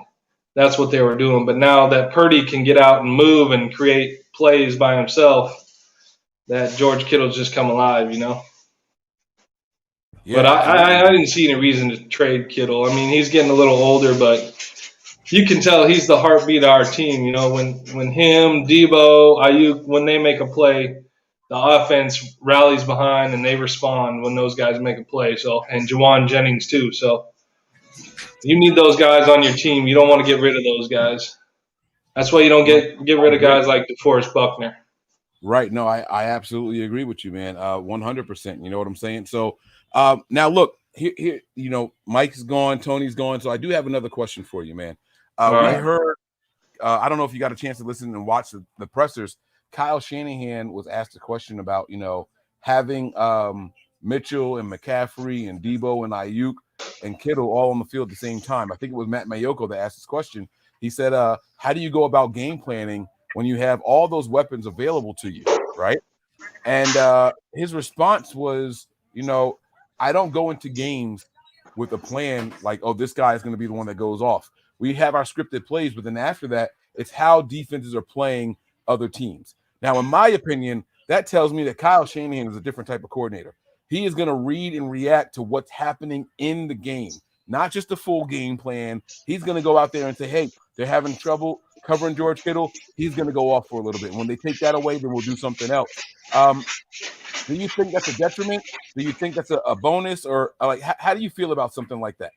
That's what they were doing. But now that Purdy can get out and move and create plays by himself, that George Kittle's just come alive, Yeah, but I didn't see any reason to trade Kittle. He's getting a little older, but you can tell he's the heartbeat of our team. When him, Debo, Ayuk, when they make a play, the offense rallies behind and they respond when those guys make a play. So, and Jawan Jennings too. So you need those guys on your team. You don't want to get rid of those guys. That's why you don't get rid of guys like DeForest Buckner. Right. No, I absolutely agree with you, man. 100%. You know what I'm saying? So now look, here, Mike's gone, Tony's gone. So I do have another question for you, man. We heard, I don't know if you got a chance to listen and watch the pressers. Kyle Shanahan was asked a question about, having Mitchell and McCaffrey and Debo and Ayuk and Kittle all on the field at the same time. I think it was Matt Mayoko that asked this question. He said, how do you go about game planning when you have all those weapons available to you, right? And his response was, I don't go into games with a plan like, oh, this guy is going to be the one that goes off. We have our scripted plays, but then after that, it's how defenses are playing other teams. Now, in my opinion, that tells me that Kyle Shanahan is a different type of coordinator. He is going to read and react to what's happening in the game, not just the full game plan. He's going to go out there and say, hey, they're having trouble covering George Kittle. He's going to go off for a little bit. When they take that away, then we'll do something else. Do you think that's a detriment? Do you think that's a bonus? Or how do you feel about something like that?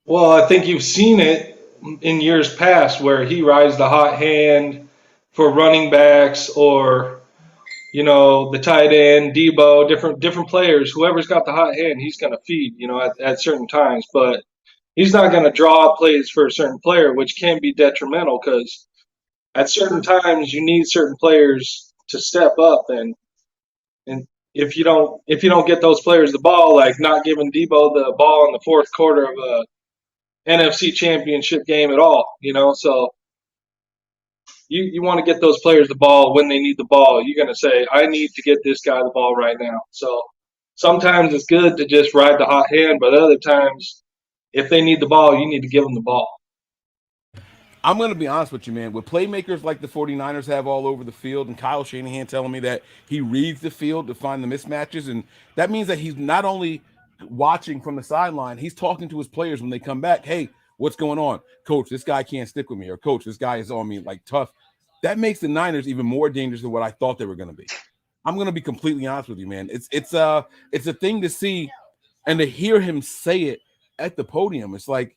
Well, I think you've seen it in years past where he rides the hot hand for running backs or, the tight end, Debo, different players. Whoever's got the hot hand, he's going to feed, at certain times. But he's not going to draw up plays for a certain player, which can be detrimental because at certain times you need certain players to step up. And if you don't get those players the ball, like not giving Debo the ball in the fourth quarter of a NFC championship game at all, so you want to get those players the ball when they need the ball. You're going to say, I need to get this guy the ball right now. So sometimes it's good to just ride the hot hand, but other times, if they need the ball, you need to give them the ball. I'm going to be honest with you, man. With playmakers like the 49ers have all over the field, and Kyle Shanahan telling me that he reads the field to find the mismatches, and that means that he's not only watching from the sideline, he's talking to his players when they come back. Hey, what's going on? Coach, this guy can't stick with me, or coach, this guy is on me like tough. That makes the Niners even more dangerous than what I thought they were going to be. I'm going to be completely honest with you, man. It's a thing to see and to hear him say it at the podium. It's like,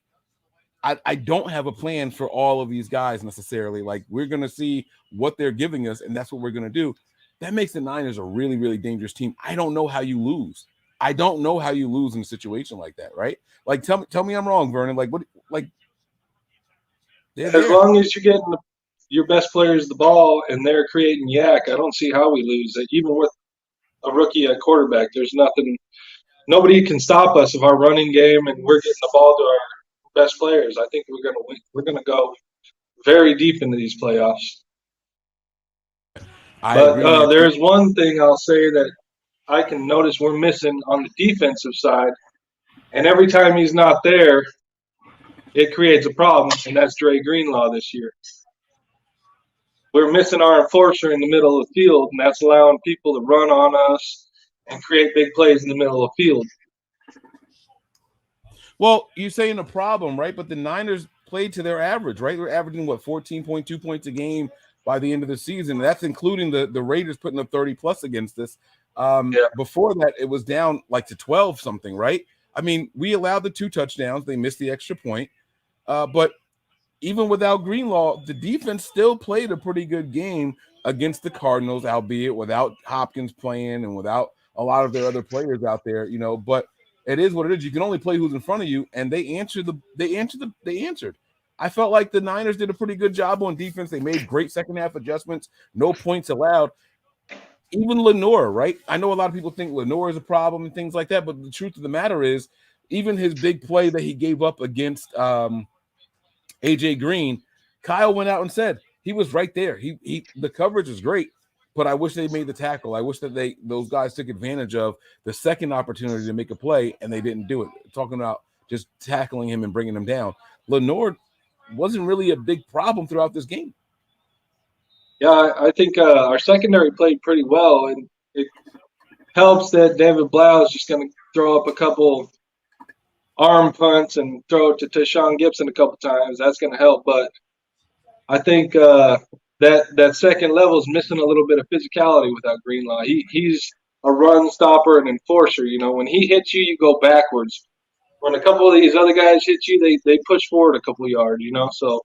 I don't have a plan for all of these guys necessarily. Like, we're going to see what they're giving us, and that's what we're going to do. That makes the Niners a really, really dangerous team. I don't know how you lose. I don't know how you lose in a situation like that, right? Like, tell me I'm wrong, Vernon. Like, what? Like, as long as you're getting your best players the ball and they're creating yak, I don't see how we lose it. Even with a rookie at quarterback, there's nothing. Nobody can stop us of our running game, and we're getting the ball to our best players. I think we're going to win. We're going to go very deep into these playoffs. But there's one thing I'll say that I can notice we're missing on the defensive side, and every time he's not there, it creates a problem, and that's Dre Greenlaw this year. We're missing our enforcer in the middle of the field, and that's allowing people to run on us and create big plays in the middle of the field. Well, you're saying a problem, right? But the Niners played to their average, right? They're averaging, 14.2 points a game by the end of the season. That's including the Raiders putting up 30-plus against us. Before that, it was down like to 12-something, right? I mean, we allowed the 2 touchdowns. They missed the extra point. But even without Greenlaw, the defense still played a pretty good game against the Cardinals, albeit without Hopkins playing and without a lot of their other players out there, but it is what it is. You can only play who's in front of you, and they answered. I felt like the Niners did a pretty good job on defense. They made great second half adjustments, no points allowed. Even Lenore, right? I know a lot of people think Lenore is a problem and things like that, but the truth of the matter is, even his big play that he gave up against AJ Green, Kyle went out and said he was right there. The coverage is great, but I wish they made the tackle. I wish that those guys took advantage of the second opportunity to make a play, and they didn't do it. Talking about just tackling him and bringing him down. Lenore wasn't really a big problem throughout this game. Yeah, I think our secondary played pretty well, and it helps that David Blau is just going to throw up a couple arm punts and throw it to Tashawn Gibson a couple times. That's going to help, but I think that second level is missing a little bit of physicality without Greenlaw. He's a run stopper and enforcer. When he hits you, you go backwards. When a couple of these other guys hit you, they push forward a couple of yards. So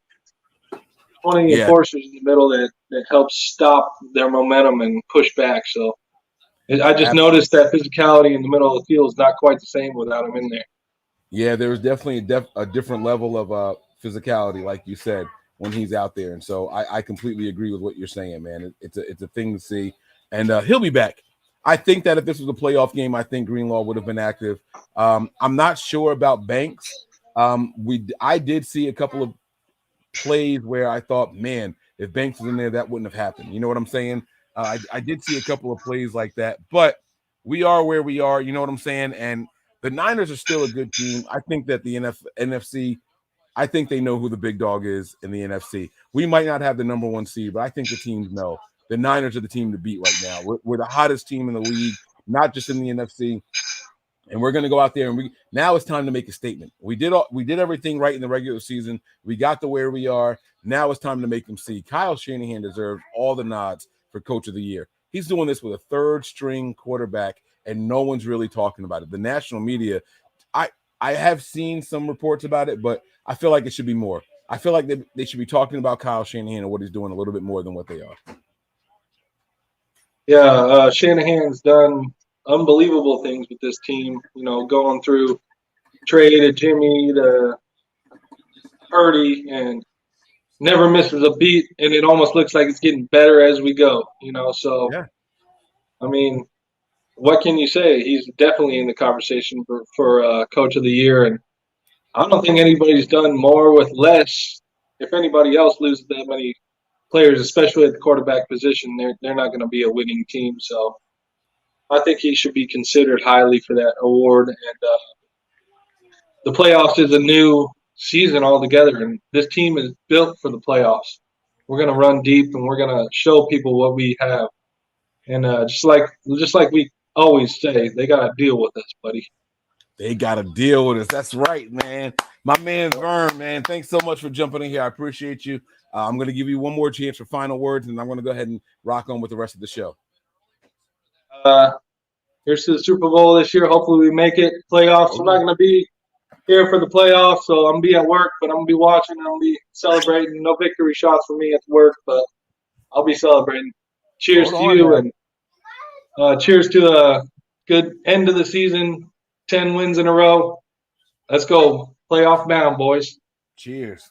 one of the enforcers in the middle that helps stop their momentum and push back. So I just noticed that physicality in the middle of the field is not quite the same without him in there. Yeah, there's definitely a different level of physicality, like you said, when he's out there. And so I completely agree with what you're saying, man. It's a thing to see. And he'll be back. I think that if this was a playoff game, I think Greenlaw would have been active. I'm not sure about Banks. I did see a couple of plays where I thought, man, if Banks was in there, that wouldn't have happened. You know what I'm saying? I did see a couple of plays like that. But we are where we are. You know what I'm saying? And the Niners are still a good team. I think that the NFC, I think they know who the big dog is in the NFC. We might not have the number 1 seed, but I think the teams know. The Niners are the team to beat right now. We're the hottest team in the league, not just in the NFC. And we're going to go out there and now it's time to make a statement. We did everything right in the regular season. We got to where we are. Now it's time to make them see. Kyle Shanahan deserves all the nods for Coach of the Year. He's doing this with a third-string quarterback, and no one's really talking about it. The national media, I have seen some reports about it, but I feel like it should be more. I feel like they should be talking about Kyle Shanahan and what he's doing a little bit more than what they are. Yeah, Shanahan's done unbelievable things with this team, going through Trey to Jimmy to Purdy, and never misses a beat, and it almost looks like it's getting better as we go, so yeah. I mean, what can you say? He's definitely in the conversation for Coach of the Year, and I don't think anybody's done more with less. If anybody else loses that many players, especially at the quarterback position, they're not going to be a winning team. So I think he should be considered highly for that award. And the playoffs is a new season altogether, and this team is built for the playoffs. We're going to run deep, and we're going to show people what we have. And just like we always say, they got to deal with us, buddy. They got to deal with us. That's right, man. My man Vern, man, thanks so much for jumping in here. I appreciate you. I'm going to give you one more chance for final words, and I'm going to go ahead and rock on with the rest of the show. Here's to the Super Bowl this year. Hopefully we make it. Playoffs. I'm not going to be here for the playoffs, so I'm going to be at work, but I'm going to be watching. I'm going to be celebrating. No victory shots for me at work, but I'll be celebrating. Cheers to you, and cheers to a good end of the season. 10 wins in a row. Let's go. Playoff bound, boys. Cheers.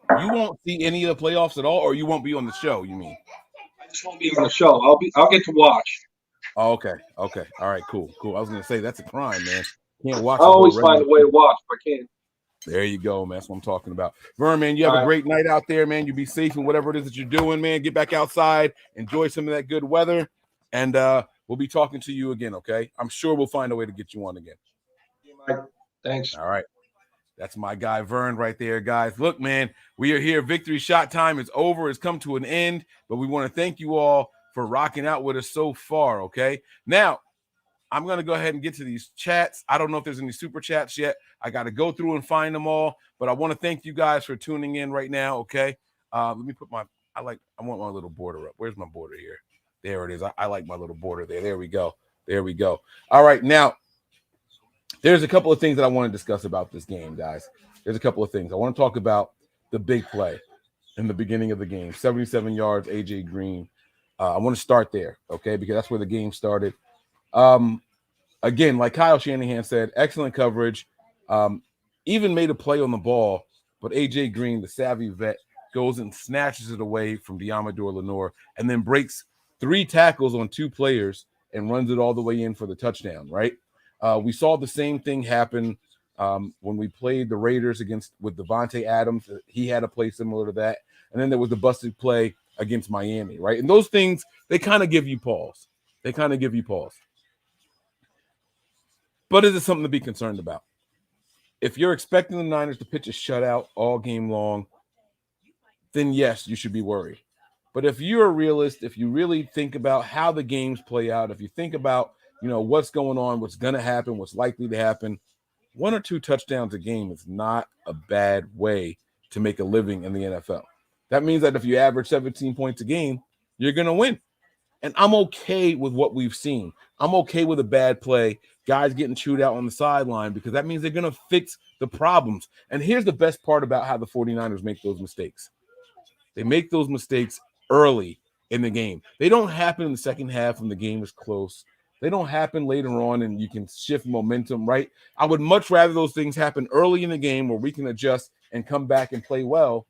You won't see any of the playoffs at all, or you won't be on the show, you mean? I just won't be on the show. I'll get to watch. Oh, okay. All right, cool. I was going to say, that's a crime, man. Can't watch. I always find a way to watch if I can. There you go, man. That's what I'm talking about. Vern, man, you have a great night out there, man. You be safe in whatever it is that you're doing, man. Get back outside. Enjoy some of that good weather. And we'll be talking to you again, okay? I'm sure we'll find a way to get you on again. Thanks. All right. That's my guy, Vern, right there, guys. Look, man, we are here. Victory shot time is over. It's come to an end. But we want to thank you all for rocking out with us so far, okay? Now, I'm going to go ahead and get to these chats. I don't know if there's any super chats yet. I got to go through and find them all. But I want to thank you guys for tuning in right now, okay? Let me put I want my little border up. Where's my border here? There it is. I like my little border there. There we go. All right, now, there's a couple of things that I want to discuss about this game, guys. There's a couple of things. I want to talk about the big play in the beginning of the game, 77 yards, A.J. Green. I want to start there, okay, because that's where the game started. Again, like Kyle Shanahan said, excellent coverage. Even made a play on the ball, but A.J. Green, the savvy vet, goes and snatches it away from Diamador Lenore and then breaks 3 tackles on 2 players and runs it all the way in for the touchdown, right? We saw the same thing happen when we played the Raiders with Devontae Adams. He had a play similar to that. And then there was the busted play against Miami, right? And those things, they kind of give you pause. But is it something to be concerned about? If you're expecting the Niners to pitch a shutout all game long, then yes, you should be worried. But if you're a realist, if you really think about how the games play out, if you think about, what's going on, what's going to happen, what's likely to happen, 1 or 2 touchdowns a game is not a bad way to make a living in the NFL. That means that if you average 17 points a game, you're going to win. And I'm okay with what we've seen. I'm okay with a bad play, guys getting chewed out on the sideline, because that means they're going to fix the problems. And here's the best part about how the 49ers make those mistakes. They make those mistakes early in the game. They don't happen in the second half when the game is close. They don't happen later on and you can shift momentum, right? I would much rather those things happen early in the game where we can adjust and come back and play well,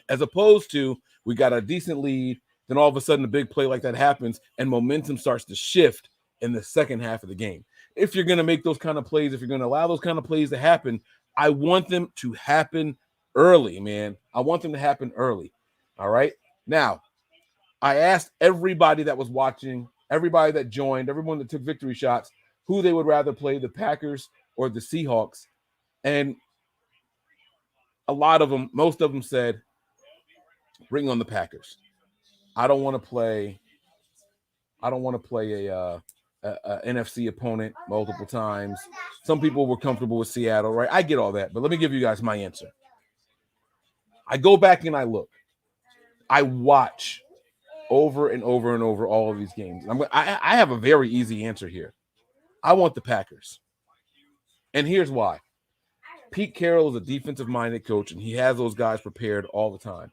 as opposed to we got a decent lead, then all of a sudden a big play like that happens and momentum starts to shift in the second half of the game. If you're going to make those kind of plays, if you're going to allow those kind of plays to happen, I want them to happen early, man. I want them to happen early. All right. Now, I asked everybody that was watching, everybody that joined, everyone that took victory shots, who they would rather play, the Packers or the Seahawks. And a lot of them, most of them said, bring on the Packers. I don't want to play a NFC opponent multiple times. Some people were comfortable with Seattle, right? I get all that, but let me give you guys my answer. I go back and I look. I watch over and over and over all of these games. I have a very easy answer here. I want the Packers. And here's why. Pete Carroll is a defensive-minded coach, and he has those guys prepared all the time.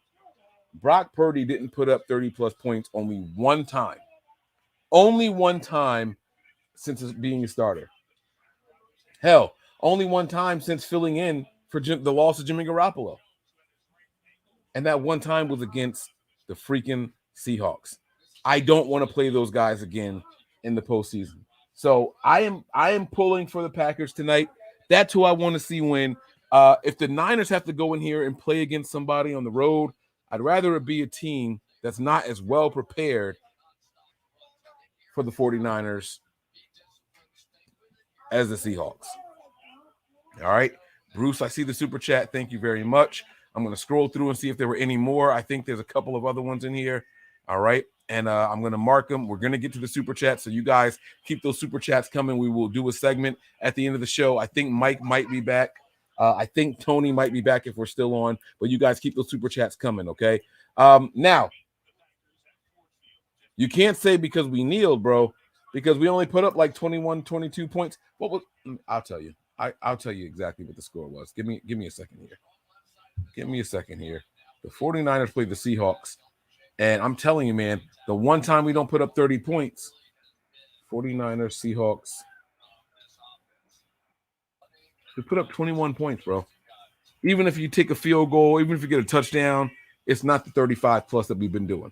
Brock Purdy didn't put up 30-plus points only one time. Only one time since being a starter. Hell, only one time since filling in for the loss of Jimmy Garoppolo. And that one time was against the freaking Seahawks. I don't want to play those guys again in the postseason. So I am pulling for the Packers tonight. That's who I want to see win. If the Niners have to go in here and play against somebody on the road, I'd rather it be a team that's not as well prepared for the 49ers as the Seahawks. All right. Bruce, I see the super chat. Thank you very much. I'm going to scroll through and see if there were any more. I think there's a couple of other ones in here. All right. And I'm going to mark them. We're going to get to the super chat. So you guys keep those super chats coming. We will do a segment at the end of the show. I think Mike might be back. I think Tony might be back if we're still on. But you guys keep those super chats coming, okay? Now, you can't say because we kneeled, bro, because we only put up like 21, 22 points. What was? I'll tell you. I'll tell you exactly what the score was. Give me a second here. Give me a second here. The 49ers played the Seahawks. And I'm telling you, man, the one time we don't put up 30 points, 49ers, Seahawks, we put up 21 points, bro. Even if you take a field goal, even if you get a touchdown, it's not the 35 plus that we've been doing.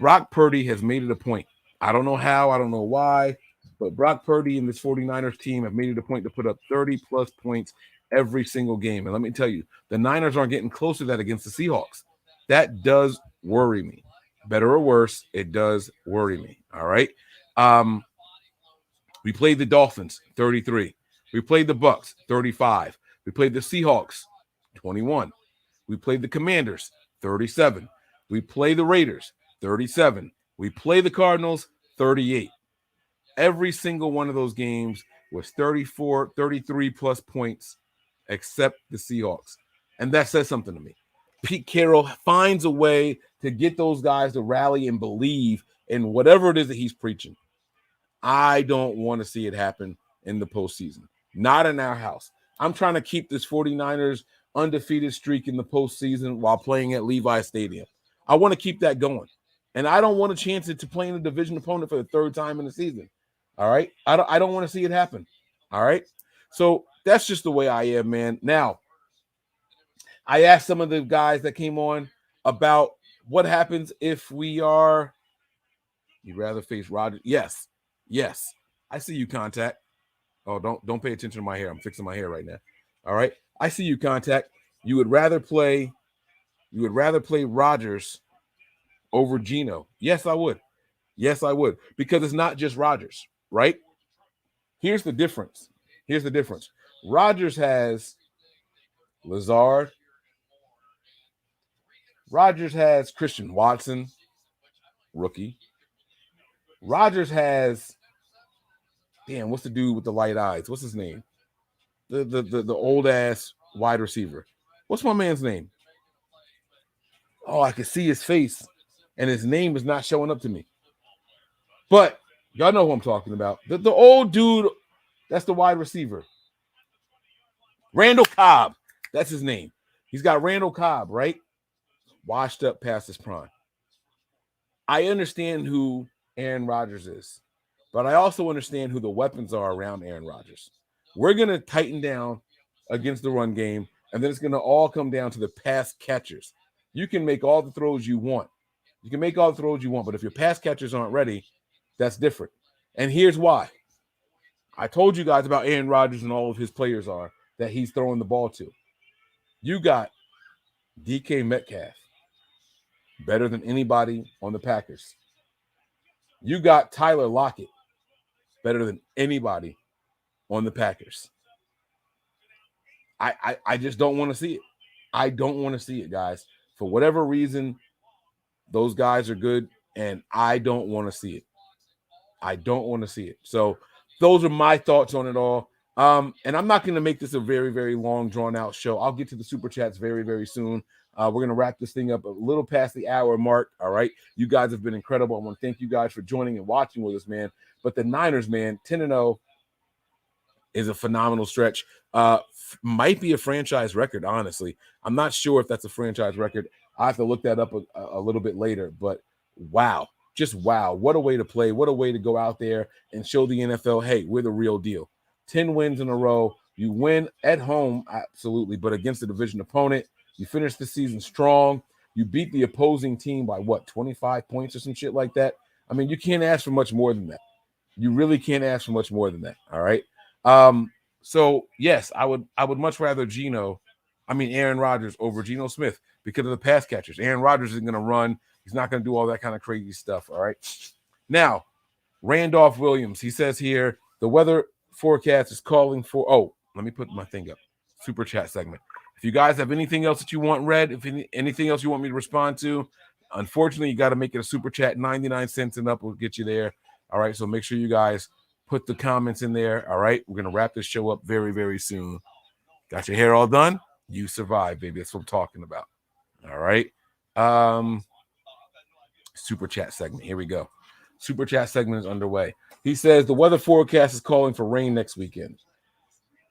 Brock Purdy has made it a point. I don't know how, I don't know why, but Brock Purdy and this 49ers team have made it a point to put up 30 plus points every single game. And let me tell you, the Niners aren't getting close to that against the Seahawks. That does worry me. Better or worse, it does worry me. All right. We played the Dolphins 33. We played the Bucks 35. We played the Seahawks 21. We played the Commanders 37. We play the Raiders 37. We play the Cardinals 38. Every single one of those games was 34, 33 plus points, except the Seahawks. And that says something to me. Pete Carroll finds a way to get those guys to rally and believe in whatever it is that he's preaching. I don't want to see it happen in the postseason. Not in our house. I'm trying to keep this 49ers undefeated streak in the postseason while playing at Levi Stadium. I want to keep that going. And I don't want a chance to play in a division opponent for the third time in the season. All right? I don't want to see it happen. All right? So that's just the way I am, man. Now, I asked some of the guys that came on about what happens if we are – you'd rather face Rodgers? Yes. Yes. I see you, Contact. Oh, don't pay attention to my hair. I'm fixing my hair right now. All right? I see you, Contact. You would rather play Rodgers over Geno. Yes, I would. Yes, I would. Because it's not just Rodgers, right? Here's the difference. Rodgers has Lazard. Rodgers has Christian Watson, rookie. Rodgers has, what's the dude with the light eyes? What's his name? The old ass wide receiver. What's my man's name? Oh, I can see his face, and his name is not showing up to me. But y'all know who I'm talking about. The old dude, that's the wide receiver. Randall Cobb. That's his name. He's got Randall Cobb, right? Washed up past his prime. I understand who Aaron Rodgers is, but I also understand who the weapons are around Aaron Rodgers. We're going to tighten down against the run game, and then it's going to all come down to the pass catchers. You can make all the throws you want. But if your pass catchers aren't ready, that's different. And here's why. I told you guys about Aaron Rodgers and all of his players are that he's throwing the ball to. You got DK Metcalf, better than anybody on the Packers. You got Tyler Lockett, better than anybody on the Packers. I just don't want to see it. I don't want to see it, guys. For whatever reason, those guys are good, and I don't want to see it. So those are my thoughts on it all. And I'm not going to make this a very, very long, drawn-out show. I'll get to the super chats very, very soon. We're going to wrap this thing up a little past the hour mark, all right? You guys have been incredible. I want to thank you guys for joining and watching with us, man. But the Niners, man, 10-0 is a phenomenal stretch. Might be a franchise record, honestly. I'm not sure if that's a franchise record. I have to look that up a little bit later. But wow, just wow. What a way to play. What a way to go out there and show the NFL, hey, we're the real deal. 10 wins in a row. You win at home, absolutely, but against a division opponent. You finish the season strong. You beat the opposing team by, 25 points or some shit like that? I mean, you can't ask for much more than that. You really can't ask for much more than that, all right? So, yes, I would much rather Aaron Rodgers over Geno Smith because of the pass catchers. Aaron Rodgers is going to run He's not going to do all that kind of crazy stuff, all right? Now, Randolph Williams, he says here, the weather forecast is calling for, let me put my thing up, super chat segment. If you guys have anything else that you want read, if anything else you want me to respond to, unfortunately, you got to make it a super chat. 99 cents and up will get you there, all right? So make sure you guys put the comments in there, all right? We're going to wrap this show up very, very soon. Got your hair all done? You survived, baby. That's what I'm talking about, all right? Super chat segment. Here we go. Super chat segment is underway. He says the weather forecast is calling for rain next weekend.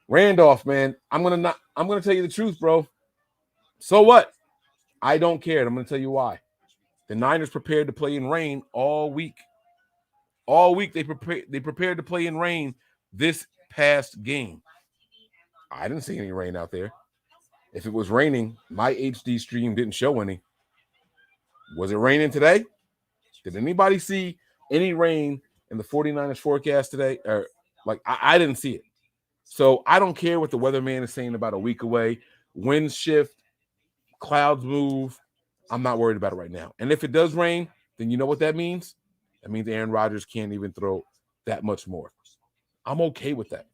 Randolph, man, I'm gonna tell you the truth, bro. So what? I don't care. I'm gonna tell you why. The Niners prepared to play in rain all week. All week they prepared to play in rain this past game. I didn't see any rain out there. If it was raining, my HD stream didn't show any. Was it raining today? Did anybody see any rain in the 49ers forecast today? Or I didn't see it. So I don't care what the weatherman is saying about a week away. Wind shift, clouds move. I'm not worried about it right now. And if it does rain, then you know what that means? That means Aaron Rodgers can't even throw that much more. I'm okay with that.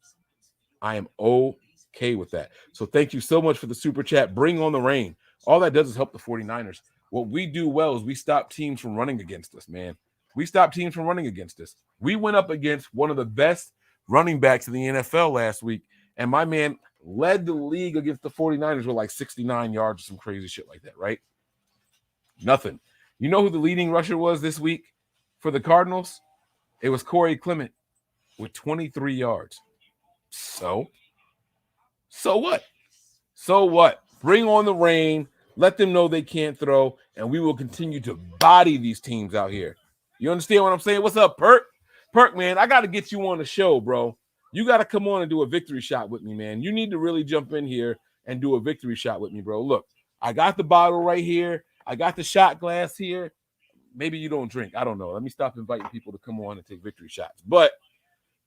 I am okay with that. So thank you so much for the super chat. Bring on the rain. All that does is help the 49ers. What we do well is we stop teams from running against us, man. We stop teams from running against us. We went up against one of the best running backs in the NFL last week, and my man led the league against the 49ers with like 69 yards or some crazy shit like that, right? Nothing. You know who the leading rusher was this week for the Cardinals? It was Corey Clement with 23 yards. So what? So what? Bring on the rain. Let them know they can't throw, and we will continue to body these teams out here. You understand what I'm saying? What's up, Perk? Perk, man, I got to get you on the show, bro. You got to come on and do a victory shot with me, man. You need to really jump in here and do a victory shot with me, bro. Look, I got the bottle right here. I got the shot glass here. Maybe you don't drink. I don't know. Let me stop inviting people to come on and take victory shots. But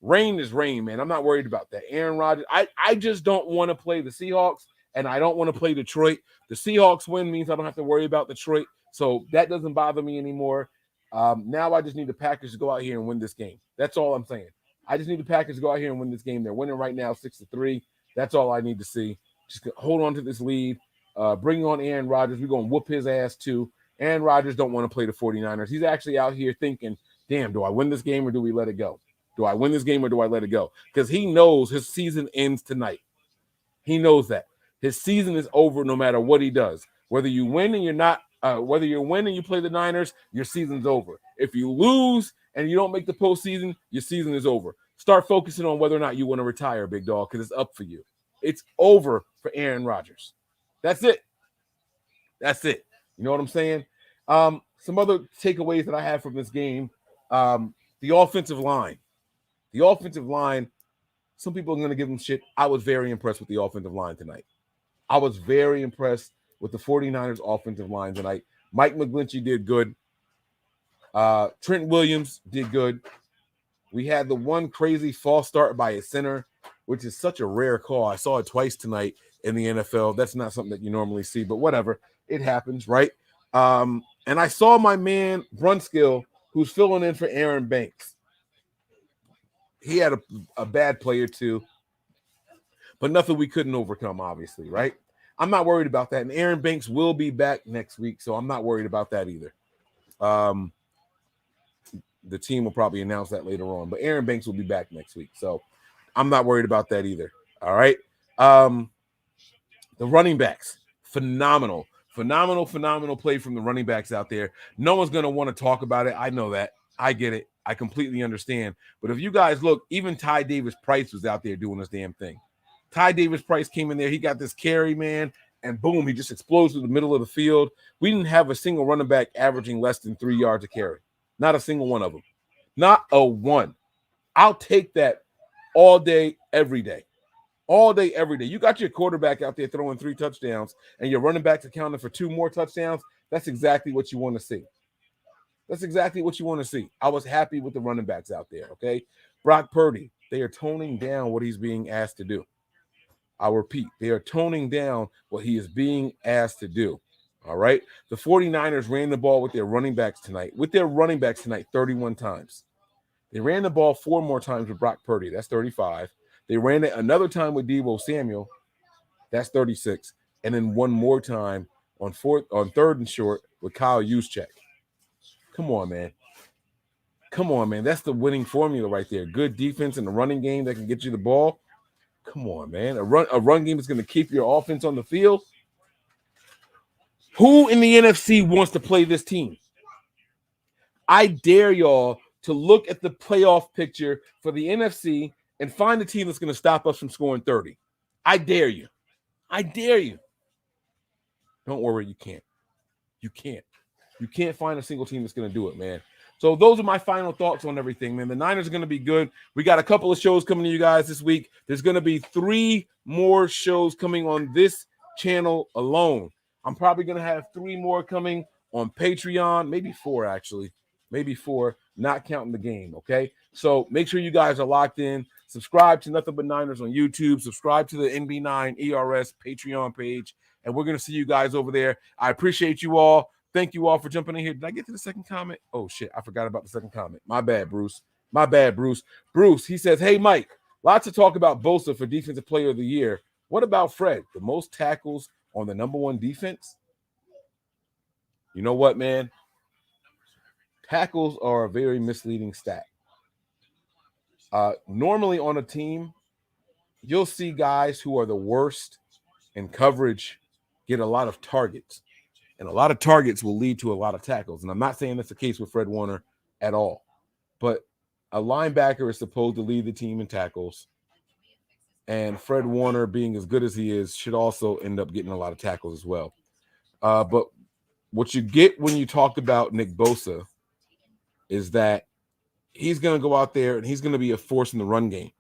rain is rain, man. I'm not worried about that. Aaron Rodgers, I just don't want to play the Seahawks, and I don't want to play Detroit. The Seahawks win means I don't have to worry about Detroit, so that doesn't bother me anymore. Now I just need the Packers to go out here and win this game. That's all I'm saying. I just need the Packers to go out here and win this game. They're winning right now 6-3. That's all I need to see. Just hold on to this lead. Bring on Aaron Rodgers. We're going to whoop his ass too. Aaron Rodgers don't want to play the 49ers. He's actually out here thinking, damn, do I win this game or do we let it go? Do I win this game or do I let it go? Because he knows his season ends tonight. He knows that. His season is over no matter what he does. Whether you win and you're not, whether you win and you play the Niners, your season's over. If you lose and you don't make the postseason, your season is over. Start focusing on whether or not you want to retire, big dog, because it's up for you. It's over for Aaron Rodgers. That's it. That's it. You know what I'm saying? Some other takeaways that I have from this game. The offensive line. The offensive line, some people are going to give them shit. I was very impressed with the offensive line tonight. I was very impressed with the 49ers offensive line tonight. Mike McGlinchey did good. Trent Williams did good. We had the one crazy false start by a center, which is such a rare call. I saw it twice tonight in the NFL. That's not something that you normally see, but whatever. It happens, right? And I saw my man Brunskill, who's filling in for Aaron Banks. He had a bad play or two, but nothing we couldn't overcome, obviously, right? I'm not worried about that. And Aaron Banks will be back next week, so I'm not worried about that either. The team will probably announce that later on, but Aaron Banks will be back next week, so I'm not worried about that either. All right. The running backs, phenomenal play from the running backs out there. No one's going to want to talk about it. I know that. I get it. I completely understand. But if you guys look, even Ty Davis-Price was out there doing this damn thing. Ty Davis-Price came in there. He got this carry, man, and boom, he just explodes to the middle of the field. We didn't have a single running back averaging less than 3 yards a carry. Not a single one of them. Not a one. I'll take that all day, every day. All day, every day. You got your quarterback out there throwing 3 touchdowns and your running backs accounting for 2 more touchdowns. That's exactly what you want to see. That's exactly what you want to see. I was happy with the running backs out there, okay? Brock Purdy, they are toning down what he's being asked to do. I'll repeat, they are toning down what he is being asked to do, All right. The 49ers ran the ball with their running backs tonight. 31 times. They ran the ball 4 more times with Brock Purdy. That's 35. They ran it another time with Deebo Samuel. That's 36. And then 1 more time on 3rd and short with Kyle Juszczyk. Come on, man. Come on, man. That's the winning formula right there. Good defense in the running game that can get you the ball. Come on, man. A run game is going to keep your offense on the field. Who in the NFC wants to play this team? I dare y'all to look at the playoff picture for the NFC and find a team that's going to stop us from scoring 30. I dare you. I dare you. Don't worry, you can't. You can't. You can't find a single team that's going to do it, man. So those are my final thoughts on everything, man. The Niners are going to be good. We got a couple of shows coming to you guys this week. There's going to be 3 more shows coming on this channel alone. I'm probably going to have 3 more coming on Patreon, maybe 4 actually, maybe 4, not counting the game, okay? So make sure you guys are locked in. Subscribe to Nothing But Niners on YouTube. Subscribe to the NB9 ERS Patreon page, and we're going to see you guys over there. I appreciate you all. Thank you all for jumping in here. Did I get to the second comment? Oh, shit, I forgot about the second comment. My bad, Bruce. My bad, Bruce. Bruce, he says, hey, Mike, lots of talk about Bosa for Defensive Player of the Year. What about Fred, the most tackles on the #1 defense? You know what, man? Tackles are a very misleading stat. Normally on a team, you'll see guys who are the worst in coverage get a lot of targets. And a lot of targets will lead to a lot of tackles. And I'm not saying that's the case with Fred Warner at all. But a linebacker is supposed to lead the team in tackles. And Fred Warner, being as good as he is, should also end up getting a lot of tackles as well. But what you get when you talk about Nick Bosa is that he's going to go out there and he's going to be a force in the run game.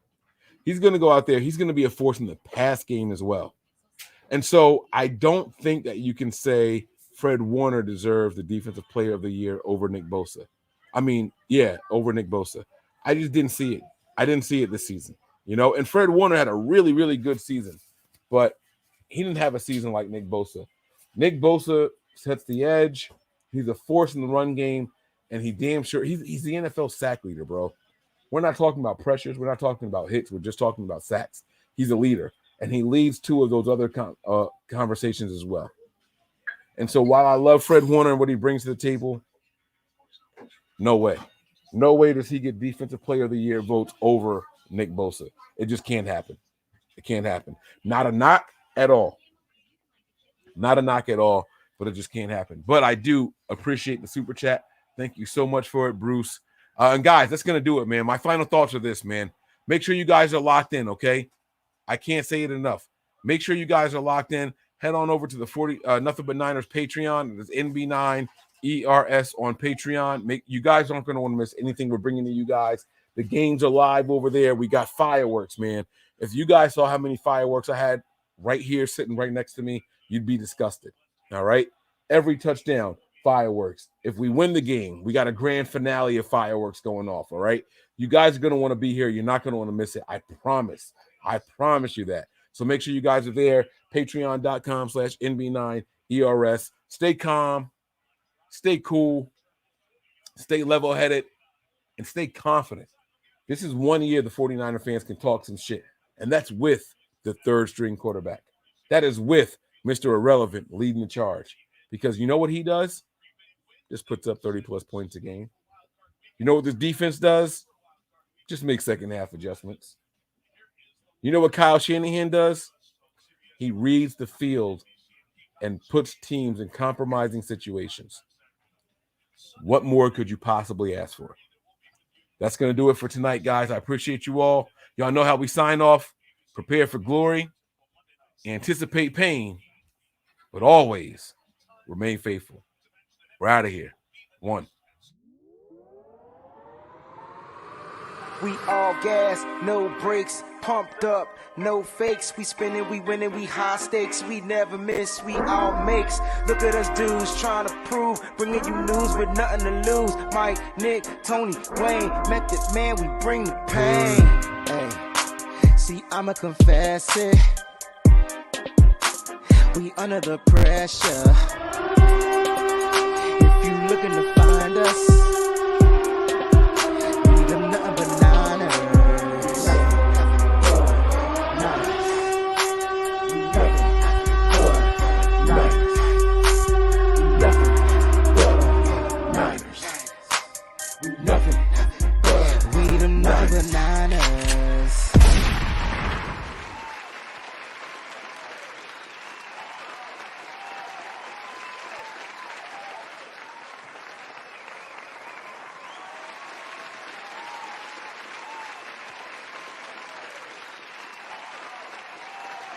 He's going to go out there. He's going to be a force in the pass game as well. And so I don't think that you can say Fred Warner deserves the Defensive Player of the Year over Nick Bosa. I mean, yeah, over Nick Bosa. I just didn't see it. I didn't see it this season, you know. And Fred Warner had a really, really good season, but he didn't have a season like Nick Bosa. Nick Bosa sets the edge. He's a force in the run game, and he's the NFL sack leader, bro. We're not talking about pressures. We're not talking about hits. We're just talking about sacks. He's a leader, and he leads 2 of those other conversations as well. And so while I love Fred Warner and what he brings to the table, no way. No way does he get Defensive Player of the Year votes over Nick Bosa. It just can't happen. It can't happen. Not a knock at all. Not a knock at all, but it just can't happen. But I do appreciate the super chat. Thank you so much for it, Bruce. And guys, that's going to do it, man. My final thoughts are this, man. Make sure you guys are locked in, okay? I can't say it enough. Make sure you guys are locked in. Head on over to the Nothing But Niners Patreon. It's NB9 ERS on Patreon. You guys aren't going to want to miss anything we're bringing to you guys. The games are live over there. We got fireworks, man. If you guys saw how many fireworks I had right here sitting right next to me, you'd be disgusted. All right? Every touchdown, fireworks. If we win the game, we got a grand finale of fireworks going off, all right? You guys are going to want to be here. You're not going to want to miss it. I promise. I promise you that. So make sure you guys are there. Patreon.com/NB9ERS. Stay calm. Stay cool. Stay level-headed. And stay confident. This is 1 year the 49er fans can talk some shit. And that's with the third-string quarterback. That is with Mr. Irrelevant leading the charge. Because you know what he does? Just puts up 30-plus points a game. You know what this defense does? Just make second-half adjustments. You know what Kyle Shanahan does? He reads the field and puts teams in compromising situations. What more could you possibly ask for? That's going to do it for tonight, guys. I appreciate you all. Y'all know how we sign off. Prepare for glory. Anticipate pain. But always remain faithful. We're out of here. 1. We all gas, no brakes, pumped up, no fakes. We spinning, we winning, we high stakes. We never miss, we all makes. Look at us dudes trying to prove, bringing you news with nothing to lose. Mike, Nick, Tony, Wayne, Method Man, we bring the pain. Hey, see, I'ma confess it. We under the pressure. you looking to find us, we them nothing but Niners. We them nothing but Niners.